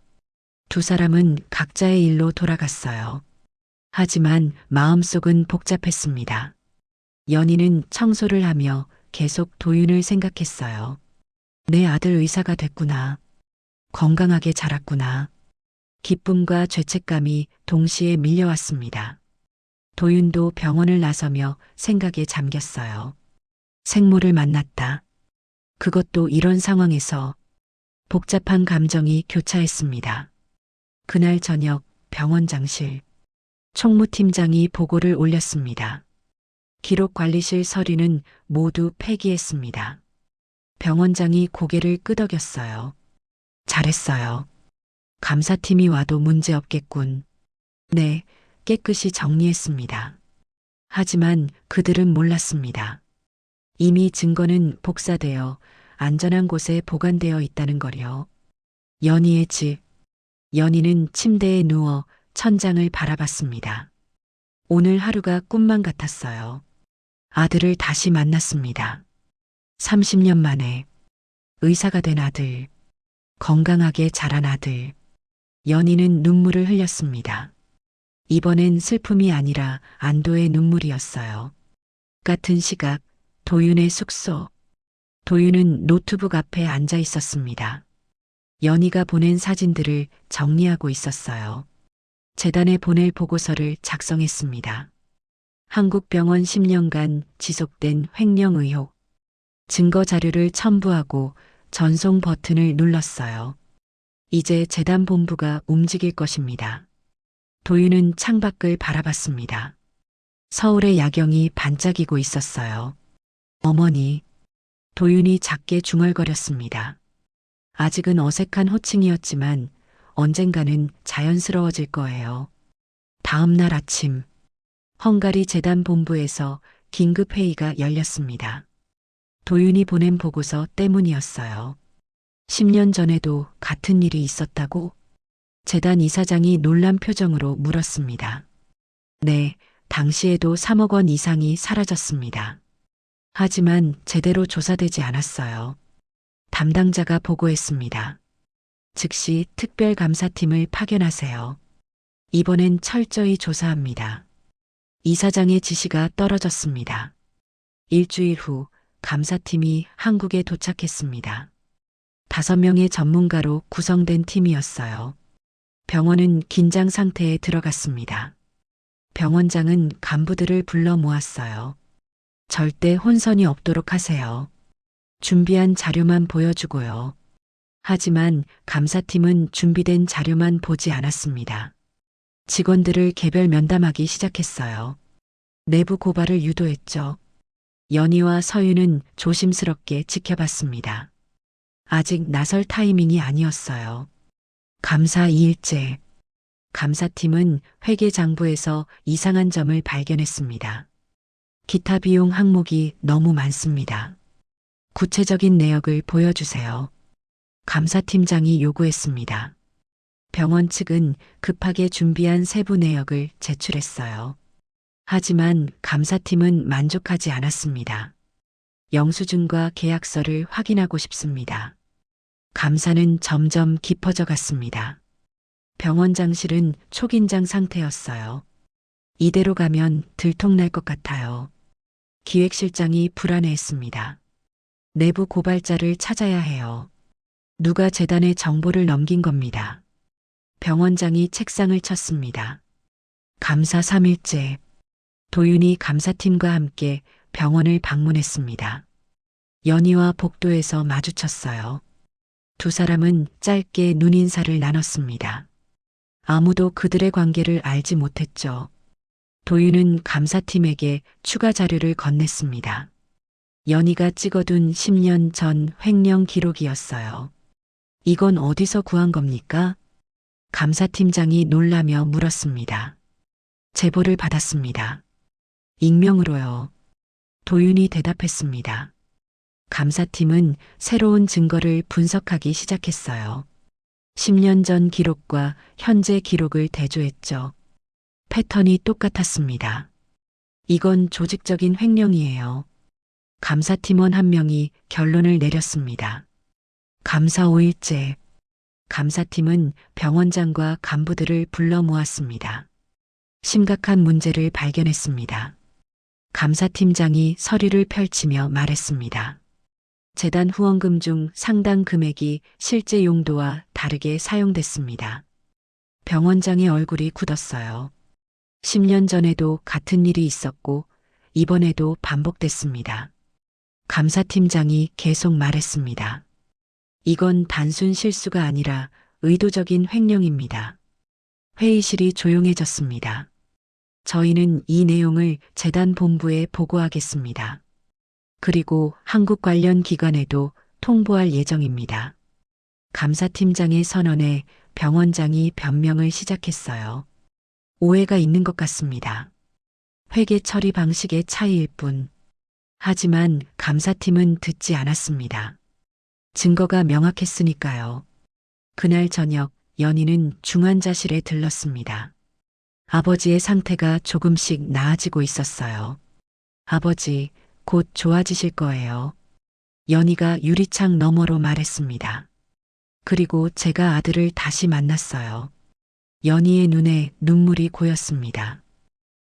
두 사람은 각자의 일로 돌아갔어요. 하지만 마음속은 복잡했습니다. 연희는 청소를 하며 계속 도윤을 생각했어요. 내 아들 의사가 됐구나. 건강하게 자랐구나. 기쁨과 죄책감이 동시에 밀려왔습니다. 도윤도 병원을 나서며 생각에 잠겼어요. 생모를 만났다. 그것도 이런 상황에서. 복잡한 감정이 교차했습니다. 그날 저녁 병원장실. 총무팀장이 보고를 올렸습니다. 기록관리실 서류는 모두 폐기했습니다. 병원장이 고개를 끄덕였어요. 잘했어요. 감사팀이 와도 문제없겠군. 네, 깨끗이 정리했습니다. 하지만 그들은 몰랐습니다. 이미 증거는 복사되어 안전한 곳에 보관되어 있다는 거요. 연희의 집. 연희는 침대에 누워 천장을 바라봤습니다. 오늘 하루가 꿈만 같았어요. 아들을 다시 만났습니다. 30년 만에 의사가 된 아들, 건강하게 자란 아들. 연희는 눈물을 흘렸습니다. 이번엔 슬픔이 아니라 안도의 눈물이었어요. 같은 시각 도윤의 숙소. 도윤은 노트북 앞에 앉아 있었습니다. 연희가 보낸 사진들을 정리하고 있었어요. 재단에 보낼 보고서를 작성했습니다. 한국병원 10년간 지속된 횡령 의혹. 증거 자료를 첨부하고 전송 버튼을 눌렀어요. 이제 재단 본부가 움직일 것입니다. 도윤은 창밖을 바라봤습니다. 서울의 야경이 반짝이고 있었어요. 어머니. 도윤이 작게 중얼거렸습니다. 아직은 어색한 호칭이었지만 언젠가는 자연스러워질 거예요. 다음 날 아침, 헝가리 재단 본부에서 긴급 회의가 열렸습니다. 도윤이 보낸 보고서 때문이었어요. 10년 전에도 같은 일이 있었다고? 재단 이사장이 놀란 표정으로 물었습니다. 네, 당시에도 3억 원 이상이 사라졌습니다. 하지만 제대로 조사되지 않았어요. 담당자가 보고했습니다. 즉시 특별감사팀을 파견하세요. 이번엔 철저히 조사합니다. 이사장의 지시가 떨어졌습니다. 일주일 후 감사팀이 한국에 도착했습니다. 5명의 전문가로 구성된 팀이었어요. 병원은 긴장 상태에 들어갔습니다. 병원장은 간부들을 불러 모았어요. 절대 혼선이 없도록 하세요. 준비한 자료만 보여주고요. 하지만 감사팀은 준비된 자료만 보지 않았습니다. 직원들을 개별 면담하기 시작했어요. 내부 고발을 유도했죠. 연희와 서윤은 조심스럽게 지켜봤습니다. 아직 나설 타이밍이 아니었어요. 감사 2일째. 감사팀은 회계장부에서 이상한 점을 발견했습니다. 기타 비용 항목이 너무 많습니다. 구체적인 내역을 보여주세요. 감사팀장이 요구했습니다. 병원 측은 급하게 준비한 세부 내역을 제출했어요. 하지만 감사팀은 만족하지 않았습니다. 영수증과 계약서를 확인하고 싶습니다. 감사는 점점 깊어져 갔습니다. 병원장실은 초긴장 상태였어요. 이대로 가면 들통날 것 같아요. 기획실장이 불안해했습니다. 내부 고발자를 찾아야 해요. 누가 재단에 정보를 넘긴 겁니다. 병원장이 책상을 쳤습니다. 감사 3일째. 도윤이 감사팀과 함께 병원을 방문했습니다. 연희와 복도에서 마주쳤어요. 두 사람은 짧게 눈인사를 나눴습니다. 아무도 그들의 관계를 알지 못했죠. 도윤은 감사팀에게 추가 자료를 건넸습니다. 연희가 찍어둔 10년 전 횡령 기록이었어요. 이건 어디서 구한 겁니까? 감사팀장이 놀라며 물었습니다. 제보를 받았습니다. 익명으로요. 도윤이 대답했습니다. 감사팀은 새로운 증거를 분석하기 시작했어요. 10년 전 기록과 현재 기록을 대조했죠. 패턴이 똑같았습니다. 이건 조직적인 횡령이에요. 감사팀원 한 명이 결론을 내렸습니다. 감사 5일째. 감사팀은 병원장과 간부들을 불러 모았습니다. 심각한 문제를 발견했습니다. 감사팀장이 서류를 펼치며 말했습니다. 재단 후원금 중 상당 금액이 실제 용도와 다르게 사용됐습니다. 병원장의 얼굴이 굳었어요. 10년 전에도 같은 일이 있었고 이번에도 반복됐습니다. 감사팀장이 계속 말했습니다. 이건 단순 실수가 아니라 의도적인 횡령입니다. 회의실이 조용해졌습니다. 저희는 이 내용을 재단 본부에 보고하겠습니다. 그리고 한국 관련 기관에도 통보할 예정입니다. 감사팀장의 선언에 병원장이 변명을 시작했어요. 오해가 있는 것 같습니다. 회계 처리 방식의 차이일 뿐. 하지만 감사팀은 듣지 않았습니다. 증거가 명확했으니까요. 그날 저녁 연희는 중환자실에 들렀습니다. 아버지의 상태가 조금씩 나아지고 있었어요. 아버지, 곧 좋아지실 거예요. 연희가 유리창 너머로 말했습니다. 그리고 제가 아들을 다시 만났어요. 연희의 눈에 눈물이 고였습니다.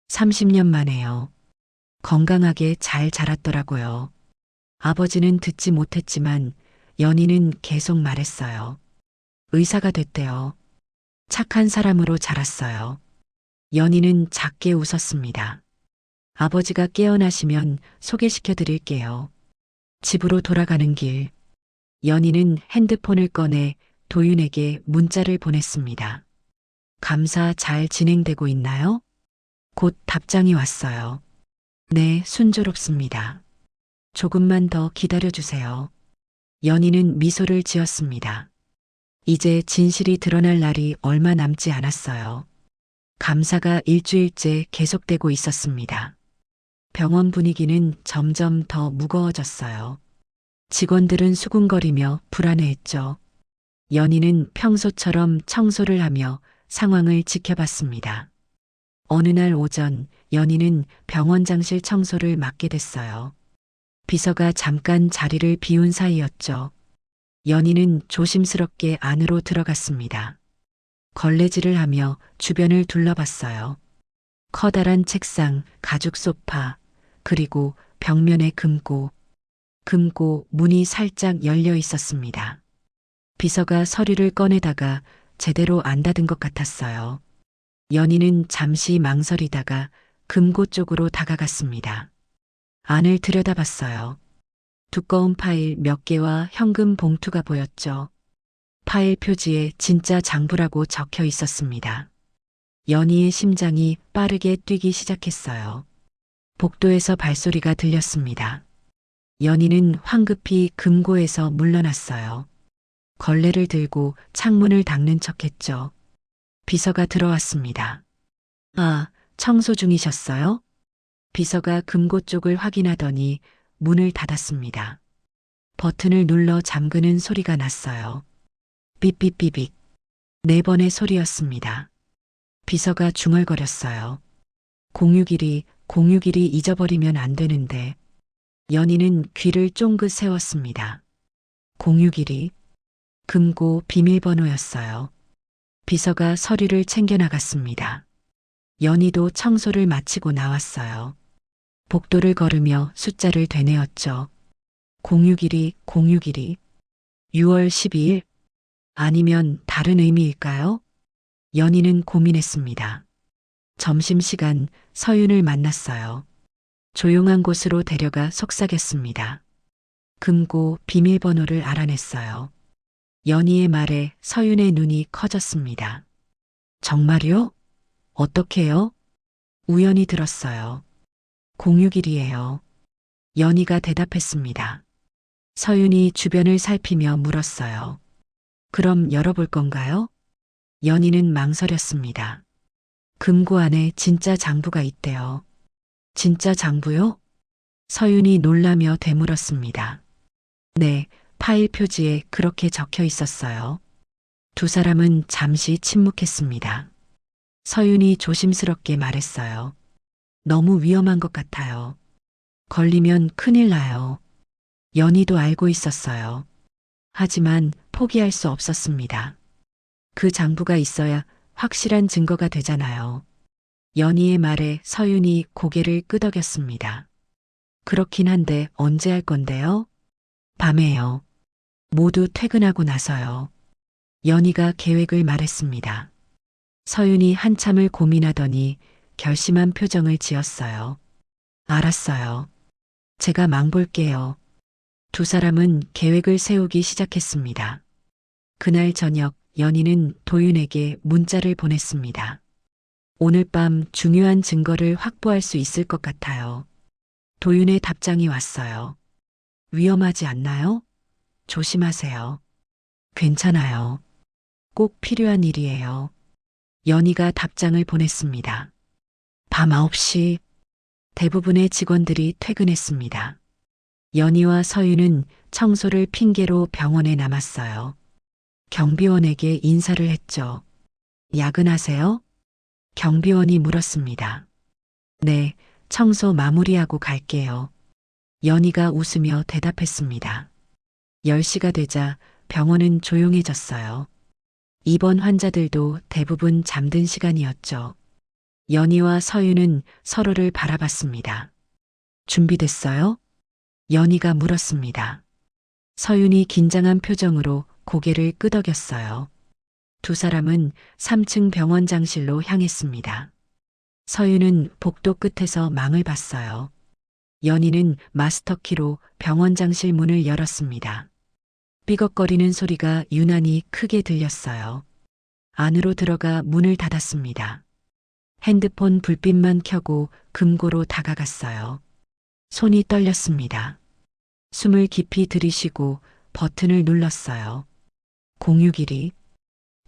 30년 만에요. 건강하게 잘 자랐더라고요. 아버지는 듣지 못했지만 연희는 계속 말했어요. 의사가 됐대요. 착한 사람으로 자랐어요. 연희는 작게 웃었습니다. 아버지가 깨어나시면 소개시켜 드릴게요. 집으로 돌아가는 길. 연희는 핸드폰을 꺼내 도윤에게 문자를 보냈습니다. 감사 잘 진행되고 있나요? 곧 답장이 왔어요. 네, 순조롭습니다. 조금만 더 기다려주세요. 연희는 미소를 지었습니다. 이제 진실이 드러날 날이 얼마 남지 않았어요. 감사가 일주일째 계속되고 있었습니다. 병원 분위기는 점점 더 무거워졌어요. 직원들은 수군거리며 불안해했죠. 연희는 평소처럼 청소를 하며 상황을 지켜봤습니다. 어느 날 오전 연희는 병원장실 청소를 맡게 됐어요. 비서가 잠깐 자리를 비운 사이였죠. 연희는 조심스럽게 안으로 들어갔습니다. 걸레질을 하며 주변을 둘러봤어요. 커다란 책상, 가죽 소파, 그리고 벽면에 금고 문이 살짝 열려 있었습니다. 비서가 서류를 꺼내다가 제대로 안 닫은 것 같았어요. 연희는 잠시 망설이다가 금고 쪽으로 다가갔습니다. 안을 들여다봤어요. 두꺼운 파일 몇 개와 현금 봉투가 보였죠. 파일 표지에 진짜 장부라고 적혀 있었습니다. 연희의 심장이 빠르게 뛰기 시작했어요. 복도에서 발소리가 들렸습니다. 연희는 황급히 금고에서 물러났어요. 걸레를 들고 창문을 닦는 척했죠. 비서가 들어왔습니다. 아, 청소 중이셨어요? 비서가 금고 쪽을 확인하더니 문을 닫았습니다. 버튼을 눌러 잠그는 소리가 났어요. 삐삐삐빅. 4번의 소리였습니다. 비서가 중얼거렸어요. 061이 잊어버리면 안 되는데. 연희는 귀를 쫑긋 세웠습니다. 061이 금고 비밀번호였어요. 비서가 서류를 챙겨 나갔습니다. 연희도 청소를 마치고 나왔어요. 복도를 걸으며 숫자를 되뇌었죠. 061이 6월 12일? 아니면 다른 의미일까요? 연희는 고민했습니다. 점심시간 서윤을 만났어요. 조용한 곳으로 데려가 속삭였습니다. 금고 비밀번호를 알아냈어요. 연희의 말에 서윤의 눈이 커졌습니다. 정말요? 어떻게요? 우연히 들었어요. 061이에요. 연희가 대답했습니다. 서윤이 주변을 살피며 물었어요. 그럼 열어볼 건가요? 연희는 망설였습니다. 금고 안에 진짜 장부가 있대요. 진짜 장부요? 서윤이 놀라며 되물었습니다. 네, 파일 표지에 그렇게 적혀 있었어요. 두 사람은 잠시 침묵했습니다. 서윤이 조심스럽게 말했어요. 너무 위험한 것 같아요. 걸리면 큰일 나요. 연희도 알고 있었어요. 하지만 포기할 수 없었습니다. 그 장부가 있어야 확실한 증거가 되잖아요. 연희의 말에 서윤이 고개를 끄덕였습니다. 그렇긴 한데 언제 할 건데요? 밤에요. 모두 퇴근하고 나서요. 연희가 계획을 말했습니다. 서윤이 한참을 고민하더니 결심한 표정을 지었어요. 알았어요. 제가 망볼게요. 두 사람은 계획을 세우기 시작했습니다. 그날 저녁 연희는 도윤에게 문자를 보냈습니다. 오늘 밤 중요한 증거를 확보할 수 있을 것 같아요. 도윤의 답장이 왔어요. 위험하지 않나요? 조심하세요. 괜찮아요. 꼭 필요한 일이에요. 연희가 답장을 보냈습니다. 밤 9시 대부분의 직원들이 퇴근했습니다. 연희와 서윤은 청소를 핑계로 병원에 남았어요. 경비원에게 인사를 했죠. 야근하세요? 경비원이 물었습니다. 네, 청소 마무리하고 갈게요. 연희가 웃으며 대답했습니다. 10시가 되자 병원은 조용해졌어요. 입원 환자들도 대부분 잠든 시간이었죠. 연희와 서윤은 서로를 바라봤습니다. 준비됐어요? 연희가 물었습니다. 서윤이 긴장한 표정으로 고개를 끄덕였어요. 두 사람은 3층 병원장실로 향했습니다. 서윤은 복도 끝에서 망을 봤어요. 연희는 마스터키로 병원장실 문을 열었습니다. 삐걱거리는 소리가 유난히 크게 들렸어요. 안으로 들어가 문을 닫았습니다. 핸드폰 불빛만 켜고 금고로 다가갔어요. 손이 떨렸습니다. 숨을 깊이 들이쉬고 버튼을 눌렀어요. 061이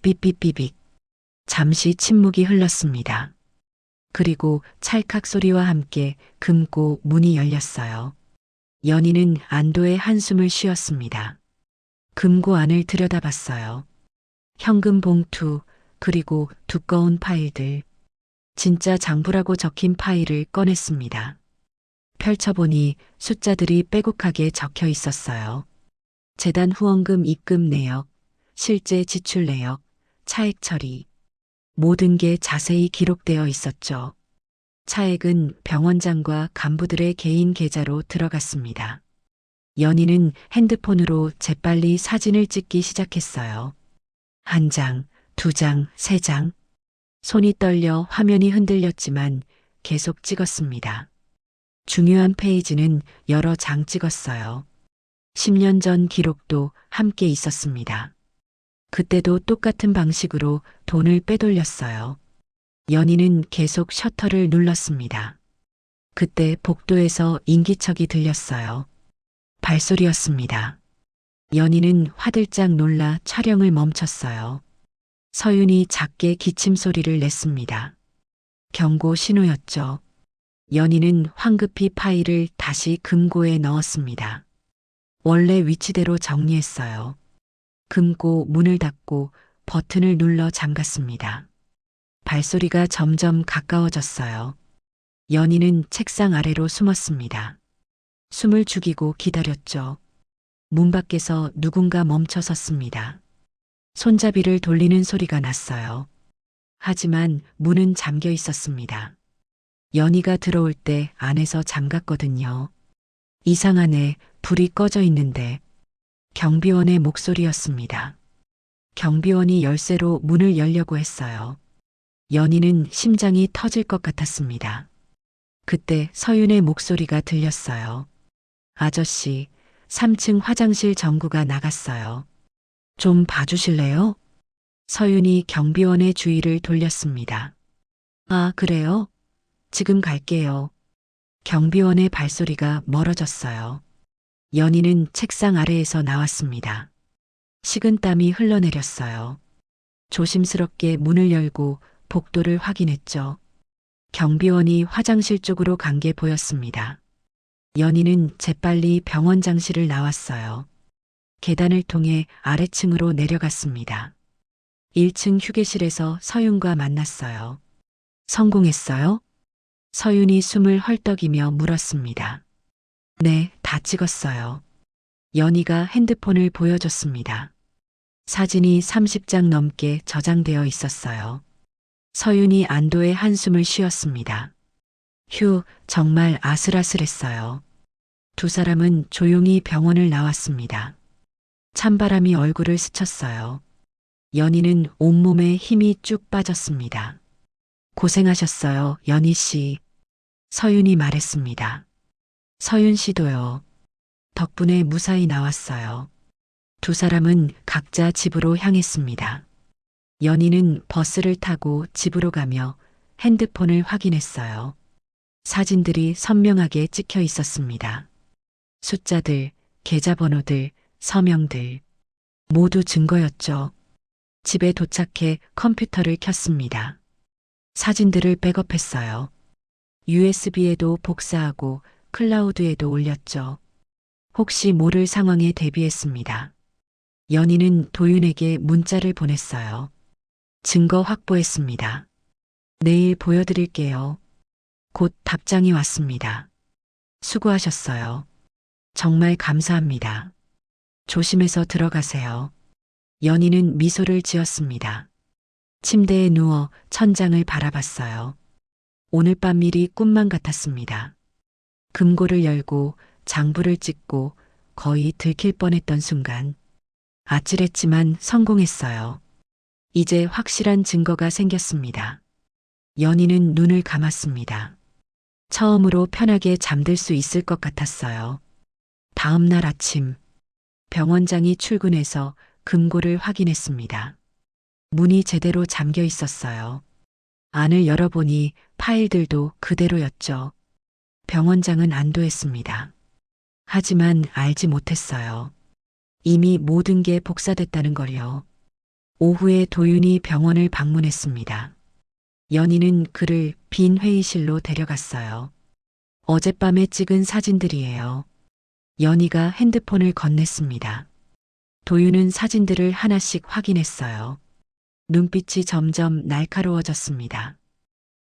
삐삐삐빅. 잠시 침묵이 흘렀습니다. 그리고 찰칵 소리와 함께 금고 문이 열렸어요. 연희는 안도의 한숨을 쉬었습니다. 금고 안을 들여다봤어요. 현금 봉투, 그리고 두꺼운 파일들. 진짜 장부라고 적힌 파일을 꺼냈습니다. 펼쳐보니 숫자들이 빼곡하게 적혀 있었어요. 재단 후원금 입금 내역, 실제 지출 내역, 차액 처리. 모든 게 자세히 기록되어 있었죠. 차액은 병원장과 간부들의 개인 계좌로 들어갔습니다. 연희는 핸드폰으로 재빨리 사진을 찍기 시작했어요. 1장, 2장, 3장. 손이 떨려 화면이 흔들렸지만 계속 찍었습니다. 중요한 페이지는 여러 장 찍었어요. 10년 전 기록도 함께 있었습니다. 그때도 똑같은 방식으로 돈을 빼돌렸어요. 연희는 계속 셔터를 눌렀습니다. 그때 복도에서 인기척이 들렸어요. 발소리였습니다. 연희는 화들짝 놀라 촬영을 멈췄어요. 서윤이 작게 기침 소리를 냈습니다. 경고 신호였죠. 연희는 황급히 파일을 다시 금고에 넣었습니다. 원래 위치대로 정리했어요. 금고 문을 닫고 버튼을 눌러 잠갔습니다. 발소리가 점점 가까워졌어요. 연희는 책상 아래로 숨었습니다. 숨을 죽이고 기다렸죠. 문 밖에서 누군가 멈춰 섰습니다. 손잡이를 돌리는 소리가 났어요. 하지만 문은 잠겨 있었습니다. 연희가 들어올 때 안에서 잠갔거든요. 이상하네, 불이 꺼져 있는데. 경비원의 목소리였습니다. 경비원이 열쇠로 문을 열려고 했어요. 연희는 심장이 터질 것 같았습니다. 그때 서윤의 목소리가 들렸어요. 아저씨, 3층 화장실 전구가 나갔어요. 좀 봐주실래요? 서윤이 경비원의 주의를 돌렸습니다. 아, 그래요? 지금 갈게요. 경비원의 발소리가 멀어졌어요. 연희는 책상 아래에서 나왔습니다. 식은땀이 흘러내렸어요. 조심스럽게 문을 열고 복도를 확인했죠. 경비원이 화장실 쪽으로 간 게 보였습니다. 연희는 재빨리 병원장실을 나왔어요. 계단을 통해 아래층으로 내려갔습니다. 1층 휴게실에서 서윤과 만났어요. 성공했어요? 서윤이 숨을 헐떡이며 물었습니다. 네, 다 찍었어요. 연희가 핸드폰을 보여줬습니다. 사진이 30장 넘게 저장되어 있었어요. 서윤이 안도의 한숨을 쉬었습니다. 휴, 정말 아슬아슬했어요. 두 사람은 조용히 병원을 나왔습니다. 찬바람이 얼굴을 스쳤어요. 연희는 온몸에 힘이 쭉 빠졌습니다. 고생하셨어요, 연희 씨. 서윤이 말했습니다. 서윤 씨도요. 덕분에 무사히 나왔어요. 두 사람은 각자 집으로 향했습니다. 연희는 버스를 타고 집으로 가며 핸드폰을 확인했어요. 사진들이 선명하게 찍혀 있었습니다. 숫자들, 계좌번호들, 서명들. 모두 증거였죠. 집에 도착해 컴퓨터를 켰습니다. 사진들을 백업했어요. USB에도 복사하고 클라우드에도 올렸죠. 혹시 모를 상황에 대비했습니다. 연희는 도윤에게 문자를 보냈어요. 증거 확보했습니다. 내일 보여드릴게요. 곧 답장이 왔습니다. 수고하셨어요. 정말 감사합니다. 조심해서 들어가세요. 연희는 미소를 지었습니다. 침대에 누워 천장을 바라봤어요. 오늘 밤 일이 꿈만 같았습니다. 금고를 열고 장부를 찍고 거의 들킬 뻔했던 순간 아찔했지만 성공했어요. 이제 확실한 증거가 생겼습니다. 연희는 눈을 감았습니다. 처음으로 편하게 잠들 수 있을 것 같았어요. 다음 날 아침 병원장이 출근해서 금고를 확인했습니다. 문이 제대로 잠겨 있었어요. 안을 열어보니 파일들도 그대로였죠. 병원장은 안도했습니다. 하지만 알지 못했어요. 이미 모든 게 복사됐다는 걸요. 오후에 도윤이 병원을 방문했습니다. 연희는 그를 빈 회의실로 데려갔어요. 어젯밤에 찍은 사진들이에요. 연희가 핸드폰을 건넸습니다. 도윤은 사진들을 하나씩 확인했어요. 눈빛이 점점 날카로워졌습니다.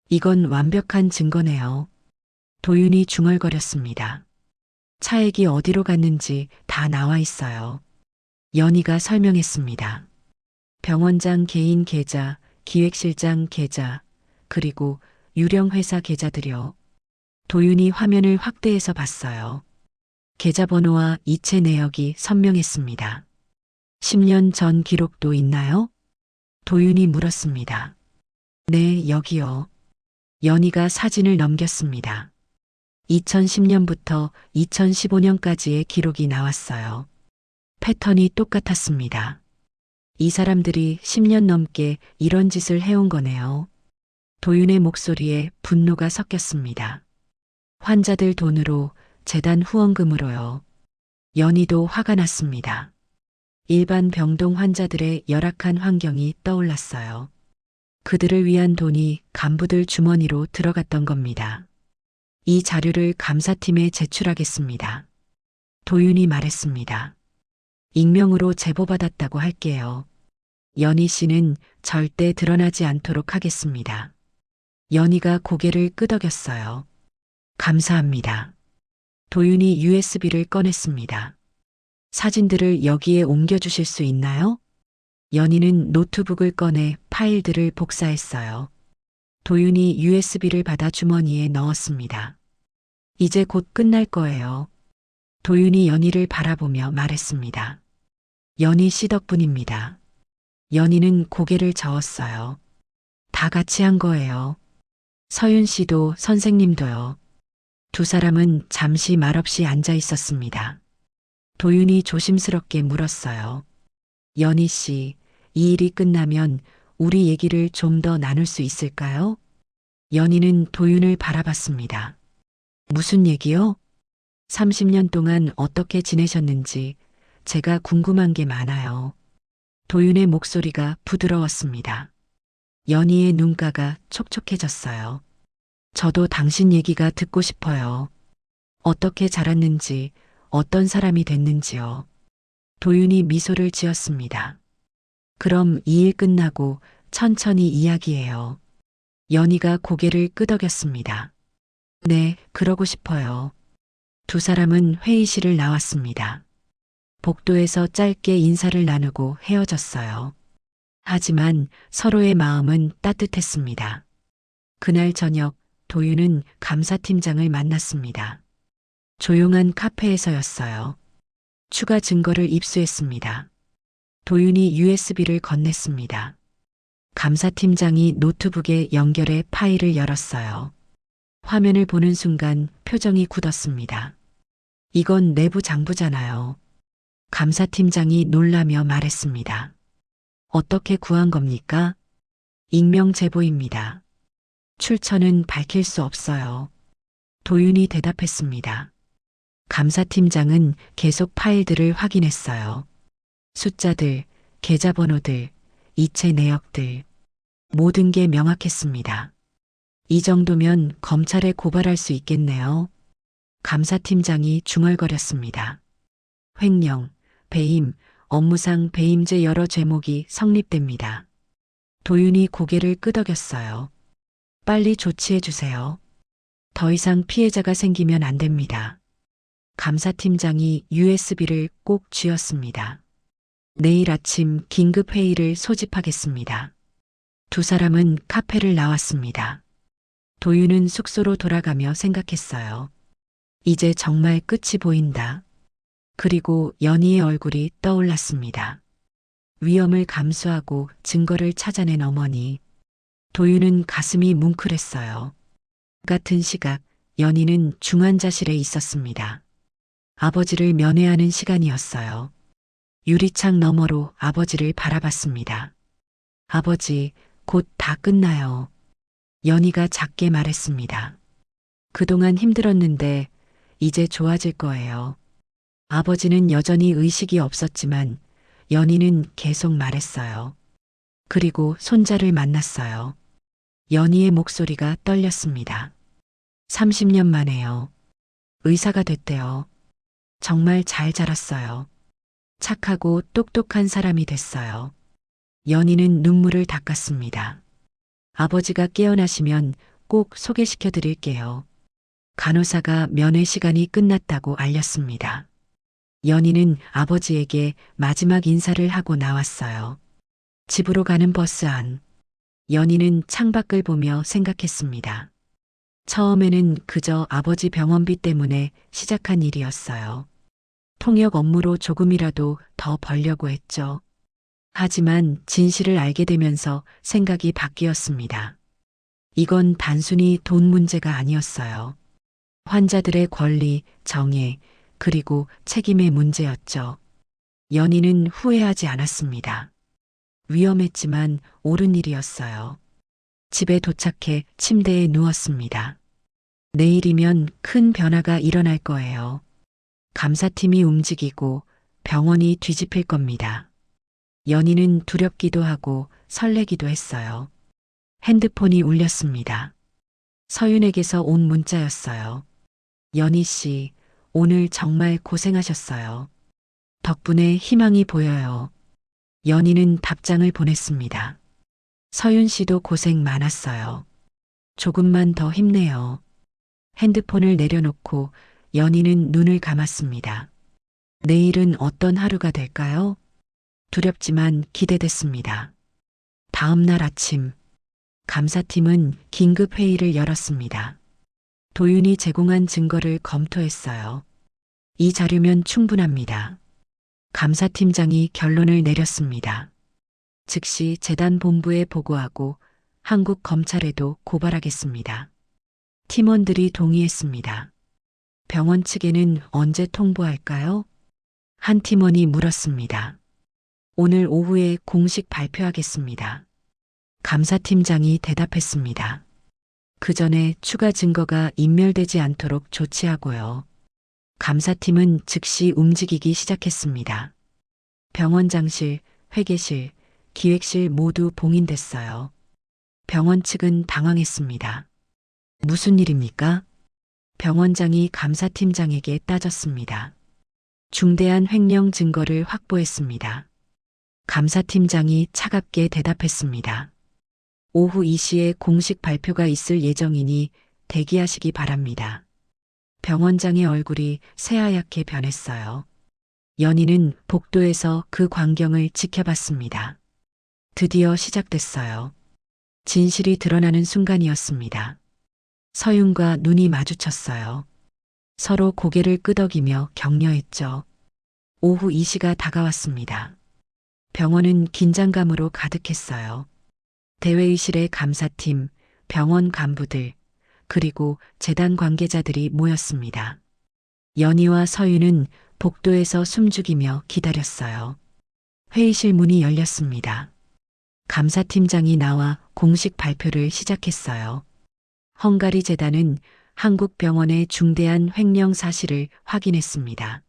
이건 완벽한 증거네요. 도윤이 중얼거렸습니다. 차액이 어디로 갔는지 다 나와 있어요. 연희가 설명했습니다. 병원장 개인 계좌, 기획실장 계좌, 그리고 유령회사 계좌들이요. 도윤이 화면을 확대해서 봤어요. 계좌번호와 이체 내역이 선명했습니다. 10년 전 기록도 있나요? 도윤이 물었습니다. 네, 여기요. 연희가 사진을 넘겼습니다. 2010년부터 2015년까지의 기록이 나왔어요. 패턴이 똑같았습니다. 이 사람들이 10년 넘게 이런 짓을 해온 거네요. 도윤의 목소리에 분노가 섞였습니다. 환자들 돈으로, 재단 후원금으로요. 연희도 화가 났습니다. 일반 병동 환자들의 열악한 환경이 떠올랐어요. 그들을 위한 돈이 간부들 주머니로 들어갔던 겁니다. 이 자료를 감사팀에 제출하겠습니다. 도윤이 말했습니다. 익명으로 제보받았다고 할게요. 연희 씨는 절대 드러나지 않도록 하겠습니다. 연희가 고개를 끄덕였어요. 감사합니다. 도윤이 USB를 꺼냈습니다. 사진들을 여기에 옮겨주실 수 있나요? 연희는 노트북을 꺼내 파일들을 복사했어요. 도윤이 USB를 받아 주머니에 넣었습니다. 이제 곧 끝날 거예요. 도윤이 연희를 바라보며 말했습니다. 연희 씨 덕분입니다. 연희는 고개를 저었어요. 다 같이 한 거예요. 서윤 씨도 선생님도요. 두 사람은 잠시 말없이 앉아 있었습니다. 도윤이 조심스럽게 물었어요. 연희 씨, 이 일이 끝나면 우리 얘기를 좀 더 나눌 수 있을까요? 연희는 도윤을 바라봤습니다. 무슨 얘기요? 30년 동안 어떻게 지내셨는지 제가 궁금한 게 많아요. 도윤의 목소리가 부드러웠습니다. 연희의 눈가가 촉촉해졌어요. 저도 당신 얘기가 듣고 싶어요. 어떻게 자랐는지, 어떤 사람이 됐는지요. 도윤이 미소를 지었습니다. 그럼 이 일 끝나고 천천히 이야기해요. 연희가 고개를 끄덕였습니다. 네, 그러고 싶어요. 두 사람은 회의실을 나왔습니다. 복도에서 짧게 인사를 나누고 헤어졌어요. 하지만 서로의 마음은 따뜻했습니다. 그날 저녁 도윤은 감사팀장을 만났습니다. 조용한 카페에서였어요. 추가 증거를 입수했습니다. 도윤이 USB를 건넸습니다. 감사팀장이 노트북에 연결해 파일을 열었어요. 화면을 보는 순간 표정이 굳었습니다. 이건 내부 장부잖아요. 감사팀장이 놀라며 말했습니다. 어떻게 구한 겁니까? 익명 제보입니다. 출처는 밝힐 수 없어요. 도윤이 대답했습니다. 감사팀장은 계속 파일들을 확인했어요. 숫자들, 계좌번호들, 이체 내역들, 모든 게 명확했습니다. 이 정도면 검찰에 고발할 수 있겠네요. 감사팀장이 중얼거렸습니다. 횡령, 배임, 업무상 배임죄 여러 죄목이 성립됩니다. 도윤이 고개를 끄덕였어요. 빨리 조치해 주세요. 더 이상 피해자가 생기면 안 됩니다. 감사팀장이 USB를 꼭 쥐었습니다. 내일 아침 긴급 회의를 소집하겠습니다. 두 사람은 카페를 나왔습니다. 도윤은 숙소로 돌아가며 생각했어요. 이제 정말 끝이 보인다. 그리고 연희의 얼굴이 떠올랐습니다. 위험을 감수하고 증거를 찾아낸 어머니. 도윤은 가슴이 뭉클했어요. 같은 시각 연희는 중환자실에 있었습니다. 아버지를 면회하는 시간이었어요. 유리창 너머로 아버지를 바라봤습니다. 아버지, 곧 다 끝나요. 연희가 작게 말했습니다. 그동안 힘들었는데 이제 좋아질 거예요. 아버지는 여전히 의식이 없었지만 연희는 계속 말했어요. 그리고 손자를 만났어요. 연희의 목소리가 떨렸습니다. 30년 만에요. 의사가 됐대요. 정말 잘 자랐어요. 착하고 똑똑한 사람이 됐어요. 연희는 눈물을 닦았습니다. 아버지가 깨어나시면 꼭 소개시켜 드릴게요. 간호사가 면회 시간이 끝났다고 알렸습니다. 연희는 아버지에게 마지막 인사를 하고 나왔어요. 집으로 가는 버스 안. 연희는 창밖을 보며 생각했습니다. 처음에는 그저 아버지 병원비 때문에 시작한 일이었어요. 통역 업무로 조금이라도 더 벌려고 했죠. 하지만 진실을 알게 되면서 생각이 바뀌었습니다. 이건 단순히 돈 문제가 아니었어요. 환자들의 권리, 정의, 그리고 책임의 문제였죠. 연희는 후회하지 않았습니다. 위험했지만 옳은 일이었어요. 집에 도착해 침대에 누웠습니다. 내일이면 큰 변화가 일어날 거예요. 감사팀이 움직이고 병원이 뒤집힐 겁니다. 연희는 두렵기도 하고 설레기도 했어요. 핸드폰이 울렸습니다. 서윤에게서 온 문자였어요. 연희 씨, 오늘 정말 고생하셨어요. 덕분에 희망이 보여요. 연희는 답장을 보냈습니다. 서윤 씨도 고생 많았어요. 조금만 더 힘내요. 핸드폰을 내려놓고 연희는 눈을 감았습니다. 내일은 어떤 하루가 될까요? 두렵지만 기대됐습니다. 다음 날 아침, 감사팀은 긴급 회의를 열었습니다. 도윤이 제공한 증거를 검토했어요. 이 자료면 충분합니다. 감사팀장이 결론을 내렸습니다. 즉시 재단 본부에 보고하고 한국 검찰에도 고발하겠습니다. 팀원들이 동의했습니다. 병원 측에는 언제 통보할까요? 한 팀원이 물었습니다. 오늘 오후에 공식 발표하겠습니다. 감사팀장이 대답했습니다. 그 전에 추가 증거가 인멸되지 않도록 조치하고요. 감사팀은 즉시 움직이기 시작했습니다. 병원장실, 회계실, 기획실 모두 봉인됐어요. 병원 측은 당황했습니다. 무슨 일입니까? 병원장이 감사팀장에게 따졌습니다. 중대한 횡령 증거를 확보했습니다. 감사팀장이 차갑게 대답했습니다. 오후 2시에 공식 발표가 있을 예정이니 대기하시기 바랍니다. 병원장의 얼굴이 새하얗게 변했어요. 연희는 복도에서 그 광경을 지켜봤습니다. 드디어 시작됐어요. 진실이 드러나는 순간이었습니다. 서윤과 눈이 마주쳤어요. 서로 고개를 끄덕이며 격려했죠. 오후 2시가 다가왔습니다. 병원은 긴장감으로 가득했어요. 대회의실에 감사팀, 병원 간부들, 그리고 재단 관계자들이 모였습니다. 연희와 서윤은 복도에서 숨죽이며 기다렸어요. 회의실 문이 열렸습니다. 감사팀장이 나와 공식 발표를 시작했어요. 헝가리 재단은 한국병원의 중대한 횡령 사실을 확인했습니다.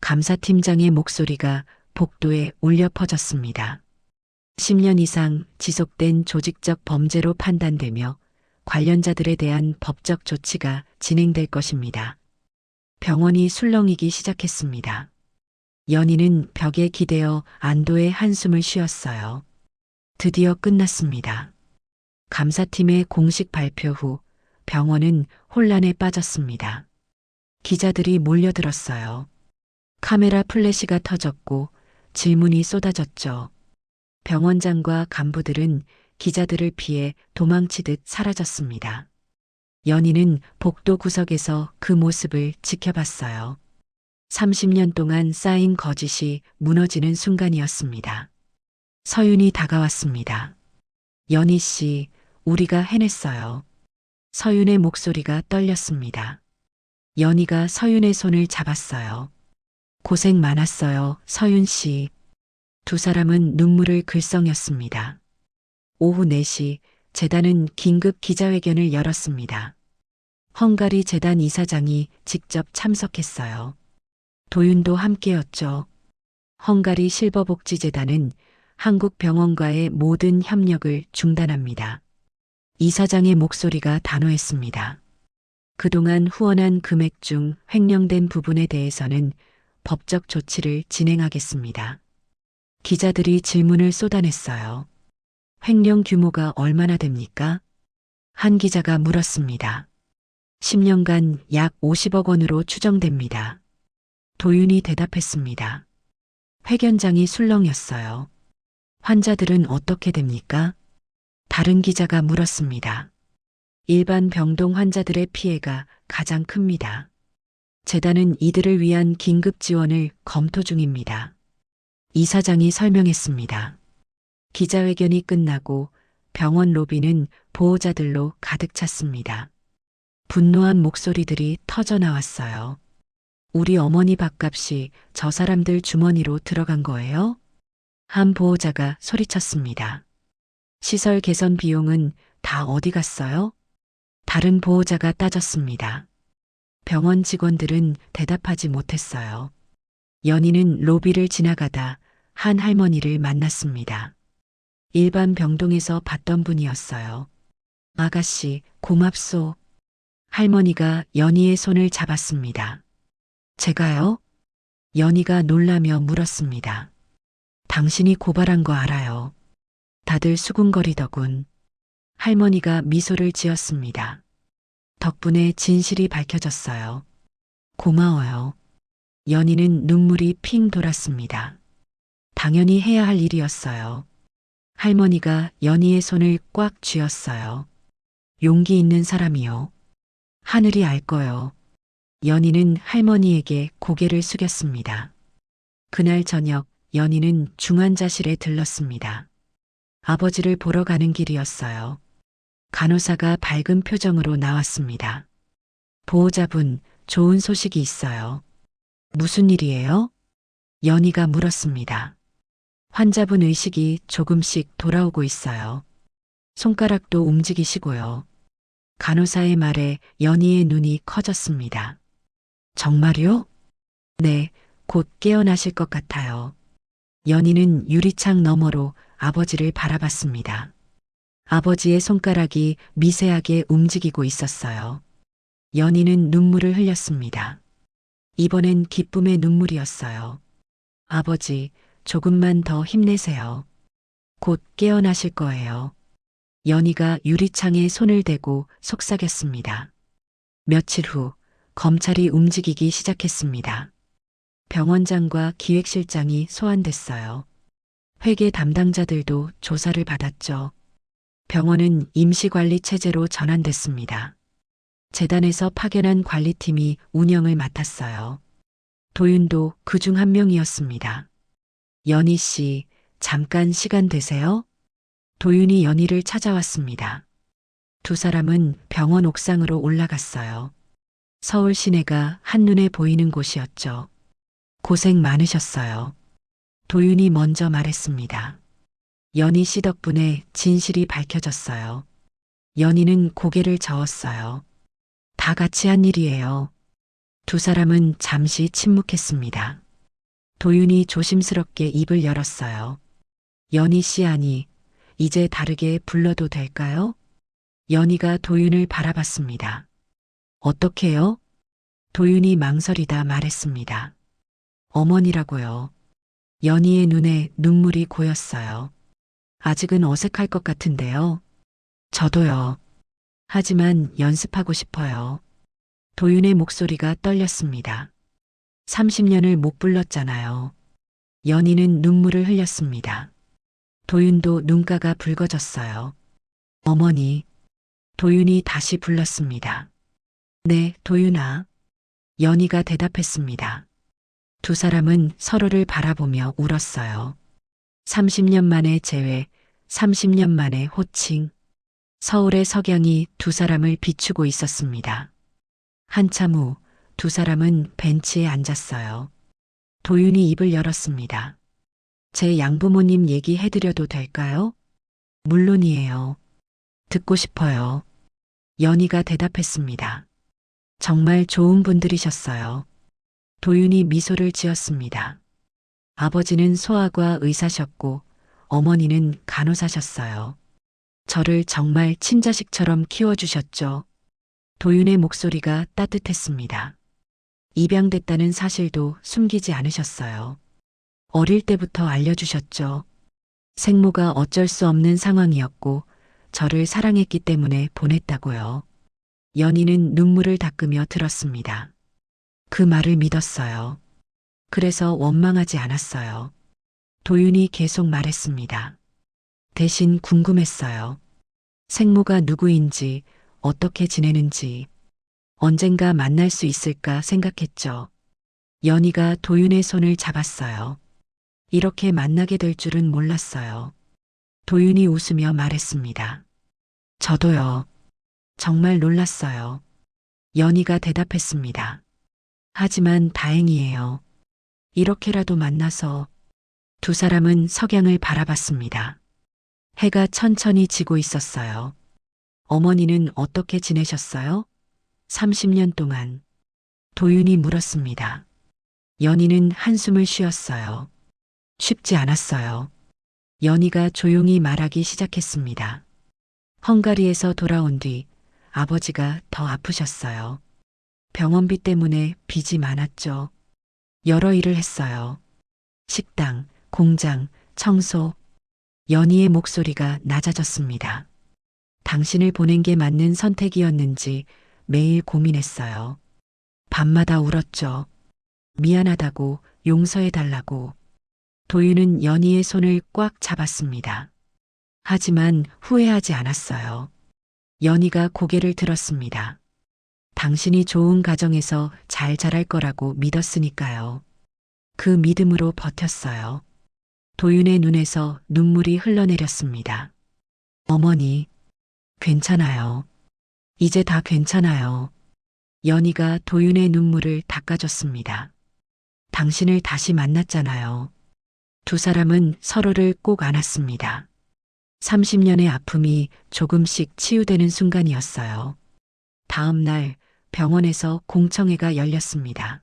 감사팀장의 목소리가 복도에 울려 퍼졌습니다. 10년 이상 지속된 조직적 범죄로 판단되며 관련자들에 대한 법적 조치가 진행될 것입니다. 병원이 술렁이기 시작했습니다. 연희는 벽에 기대어 안도의 한숨을 쉬었어요. 드디어 끝났습니다. 감사팀의 공식 발표 후 병원은 혼란에 빠졌습니다. 기자들이 몰려들었어요. 카메라 플래시가 터졌고 질문이 쏟아졌죠. 병원장과 간부들은 기자들을 피해 도망치듯 사라졌습니다. 연희는 복도 구석에서 그 모습을 지켜봤어요. 30년 동안 쌓인 거짓이 무너지는 순간이었습니다. 서윤이 다가왔습니다. 연희 씨, 우리가 해냈어요. 서윤의 목소리가 떨렸습니다. 연희가 서윤의 손을 잡았어요. 고생 많았어요, 서윤 씨. 두 사람은 눈물을 글썽였습니다. 오후 4시 재단은 긴급 기자회견을 열었습니다. 헝가리 재단 이사장이 직접 참석했어요. 도윤도 함께였죠. 헝가리 실버복지재단은 한국 병원과의 모든 협력을 중단합니다. 이사장의 목소리가 단호했습니다. 그동안 후원한 금액 중 횡령된 부분에 대해서는 법적 조치를 진행하겠습니다. 기자들이 질문을 쏟아냈어요. 횡령 규모가 얼마나 됩니까? 한 기자가 물었습니다. 10년간 약 50억 원으로 추정됩니다. 도윤이 대답했습니다. 회견장이 술렁였어요. 환자들은 어떻게 됩니까? 다른 기자가 물었습니다. 일반 병동 환자들의 피해가 가장 큽니다. 재단은 이들을 위한 긴급 지원을 검토 중입니다. 이사장이 설명했습니다. 기자회견이 끝나고 병원 로비는 보호자들로 가득 찼습니다. 분노한 목소리들이 터져 나왔어요. 우리 어머니 밥값이 저 사람들 주머니로 들어간 거예요? 한 보호자가 소리쳤습니다. 시설 개선 비용은 다 어디 갔어요? 다른 보호자가 따졌습니다. 병원 직원들은 대답하지 못했어요. 연희는 로비를 지나가다 한 할머니를 만났습니다. 일반 병동에서 봤던 분이었어요. 아가씨, 고맙소. 할머니가 연희의 손을 잡았습니다. 제가요? 연희가 놀라며 물었습니다. 당신이 고발한 거 알아요. 다들 수군거리더군. 할머니가 미소를 지었습니다. 덕분에 진실이 밝혀졌어요. 고마워요. 연희는 눈물이 핑 돌았습니다. 당연히 해야 할 일이었어요. 할머니가 연희의 손을 꽉 쥐었어요. 용기 있는 사람이요. 하늘이 알 거요. 연희는 할머니에게 고개를 숙였습니다. 그날 저녁 연희는 중환자실에 들렀습니다. 아버지를 보러 가는 길이었어요. 간호사가 밝은 표정으로 나왔습니다. 보호자분, 좋은 소식이 있어요. 무슨 일이에요? 연희가 물었습니다. 환자분 의식이 조금씩 돌아오고 있어요. 손가락도 움직이시고요. 간호사의 말에 연희의 눈이 커졌습니다. 정말요? 네, 곧 깨어나실 것 같아요. 연희는 유리창 너머로 아버지를 바라봤습니다. 아버지의 손가락이 미세하게 움직이고 있었어요. 연희는 눈물을 흘렸습니다. 이번엔 기쁨의 눈물이었어요. 아버지, 조금만 더 힘내세요. 곧 깨어나실 거예요. 연희가 유리창에 손을 대고 속삭였습니다. 며칠 후 검찰이 움직이기 시작했습니다. 병원장과 기획실장이 소환됐어요. 회계 담당자들도 조사를 받았죠. 병원은 임시관리 체제로 전환됐습니다. 재단에서 파견한 관리팀이 운영을 맡았어요. 도윤도 그중 한 명이었습니다. 연희 씨, 잠깐 시간 되세요? 도윤이 연희를 찾아왔습니다. 두 사람은 병원 옥상으로 올라갔어요. 서울 시내가 한눈에 보이는 곳이었죠. 고생 많으셨어요. 도윤이 먼저 말했습니다. 연희 씨 덕분에 진실이 밝혀졌어요. 연희는 고개를 저었어요. 다 같이 한 일이에요. 두 사람은 잠시 침묵했습니다. 도윤이 조심스럽게 입을 열었어요. 연희 씨 아니, 이제 다르게 불러도 될까요? 연희가 도윤을 바라봤습니다. 어떻게요? 도윤이 망설이다 말했습니다. 어머니라고요. 연희의 눈에 눈물이 고였어요. 아직은 어색할 것 같은데요. 저도요. 하지만 연습하고 싶어요. 도윤의 목소리가 떨렸습니다. 30년을 못 불렀잖아요. 연희는 눈물을 흘렸습니다. 도윤도 눈가가 붉어졌어요. 어머니. 도윤이 다시 불렀습니다. 네, 도윤아. 연희가 대답했습니다. 두 사람은 서로를 바라보며 울었어요. 30년 만에 재회, 30년 만에 호칭. 서울의 석양이 두 사람을 비추고 있었습니다. 한참 후 두 사람은 벤치에 앉았어요. 도윤이 입을 열었습니다. 제 양부모님 얘기해드려도 될까요? 물론이에요. 듣고 싶어요. 연희가 대답했습니다. 정말 좋은 분들이셨어요. 도윤이 미소를 지었습니다. 아버지는 소아과 의사셨고 어머니는 간호사셨어요. 저를 정말 친자식처럼 키워주셨죠. 도윤의 목소리가 따뜻했습니다. 입양됐다는 사실도 숨기지 않으셨어요. 어릴 때부터 알려주셨죠. 생모가 어쩔 수 없는 상황이었고 저를 사랑했기 때문에 보냈다고요. 연희는 눈물을 닦으며 들었습니다. 그 말을 믿었어요. 그래서 원망하지 않았어요. 도윤이 계속 말했습니다. 대신 궁금했어요. 생모가 누구인지, 어떻게 지내는지, 언젠가 만날 수 있을까 생각했죠. 연희가 도윤의 손을 잡았어요. 이렇게 만나게 될 줄은 몰랐어요. 도윤이 웃으며 말했습니다. 저도요. 정말 놀랐어요. 연희가 대답했습니다. 하지만 다행이에요. 이렇게라도 만나서. 두 사람은 석양을 바라봤습니다. 해가 천천히 지고 있었어요. 어머니는 어떻게 지내셨어요? 30년 동안. 도윤이 물었습니다. 연희는 한숨을 쉬었어요. 쉽지 않았어요. 연희가 조용히 말하기 시작했습니다. 헝가리에서 돌아온 뒤 아버지가 더 아프셨어요. 병원비 때문에 빚이 많았죠. 여러 일을 했어요. 식당, 공장, 청소. 연희의 목소리가 낮아졌습니다. 당신을 보낸 게 맞는 선택이었는지 매일 고민했어요. 밤마다 울었죠. 미안하다고, 용서해달라고. 도윤은 연희의 손을 꽉 잡았습니다. 하지만 후회하지 않았어요. 연희가 고개를 들었습니다. 당신이 좋은 가정에서 잘 자랄 거라고 믿었으니까요. 그 믿음으로 버텼어요. 도윤의 눈에서 눈물이 흘러내렸습니다. 어머니, 괜찮아요. 이제 다 괜찮아요. 연희가 도윤의 눈물을 닦아줬습니다. 당신을 다시 만났잖아요. 두 사람은 서로를 꼭 안았습니다. 30년의 아픔이 조금씩 치유되는 순간이었어요. 다음 날 병원에서 공청회가 열렸습니다.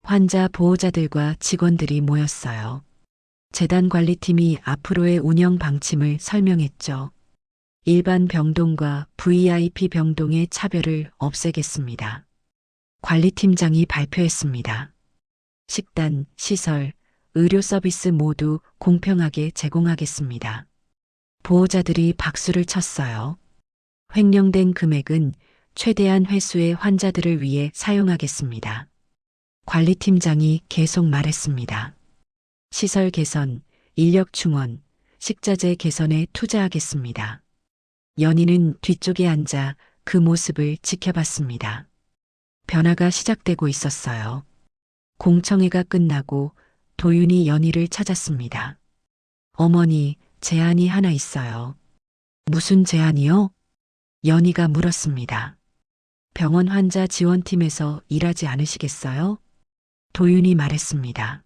환자 보호자들과 직원들이 모였어요. 재단 관리팀이 앞으로의 운영 방침을 설명했죠. 일반 병동과 VIP 병동의 차별을 없애겠습니다. 관리팀장이 발표했습니다. 식단, 시설, 의료 서비스 모두 공평하게 제공하겠습니다. 보호자들이 박수를 쳤어요. 횡령된 금액은 최대한 횟수의 환자들을 위해 사용하겠습니다. 관리팀장이 계속 말했습니다. 시설 개선, 인력 충원, 식자재 개선에 투자하겠습니다. 연희는 뒤쪽에 앉아 그 모습을 지켜봤습니다. 변화가 시작되고 있었어요. 공청회가 끝나고 도윤이 연희를 찾았습니다. 어머니, 제안이 하나 있어요. 무슨 제안이요? 연희가 물었습니다. 병원 환자 지원팀에서 일하지 않으시겠어요? 도윤이 말했습니다.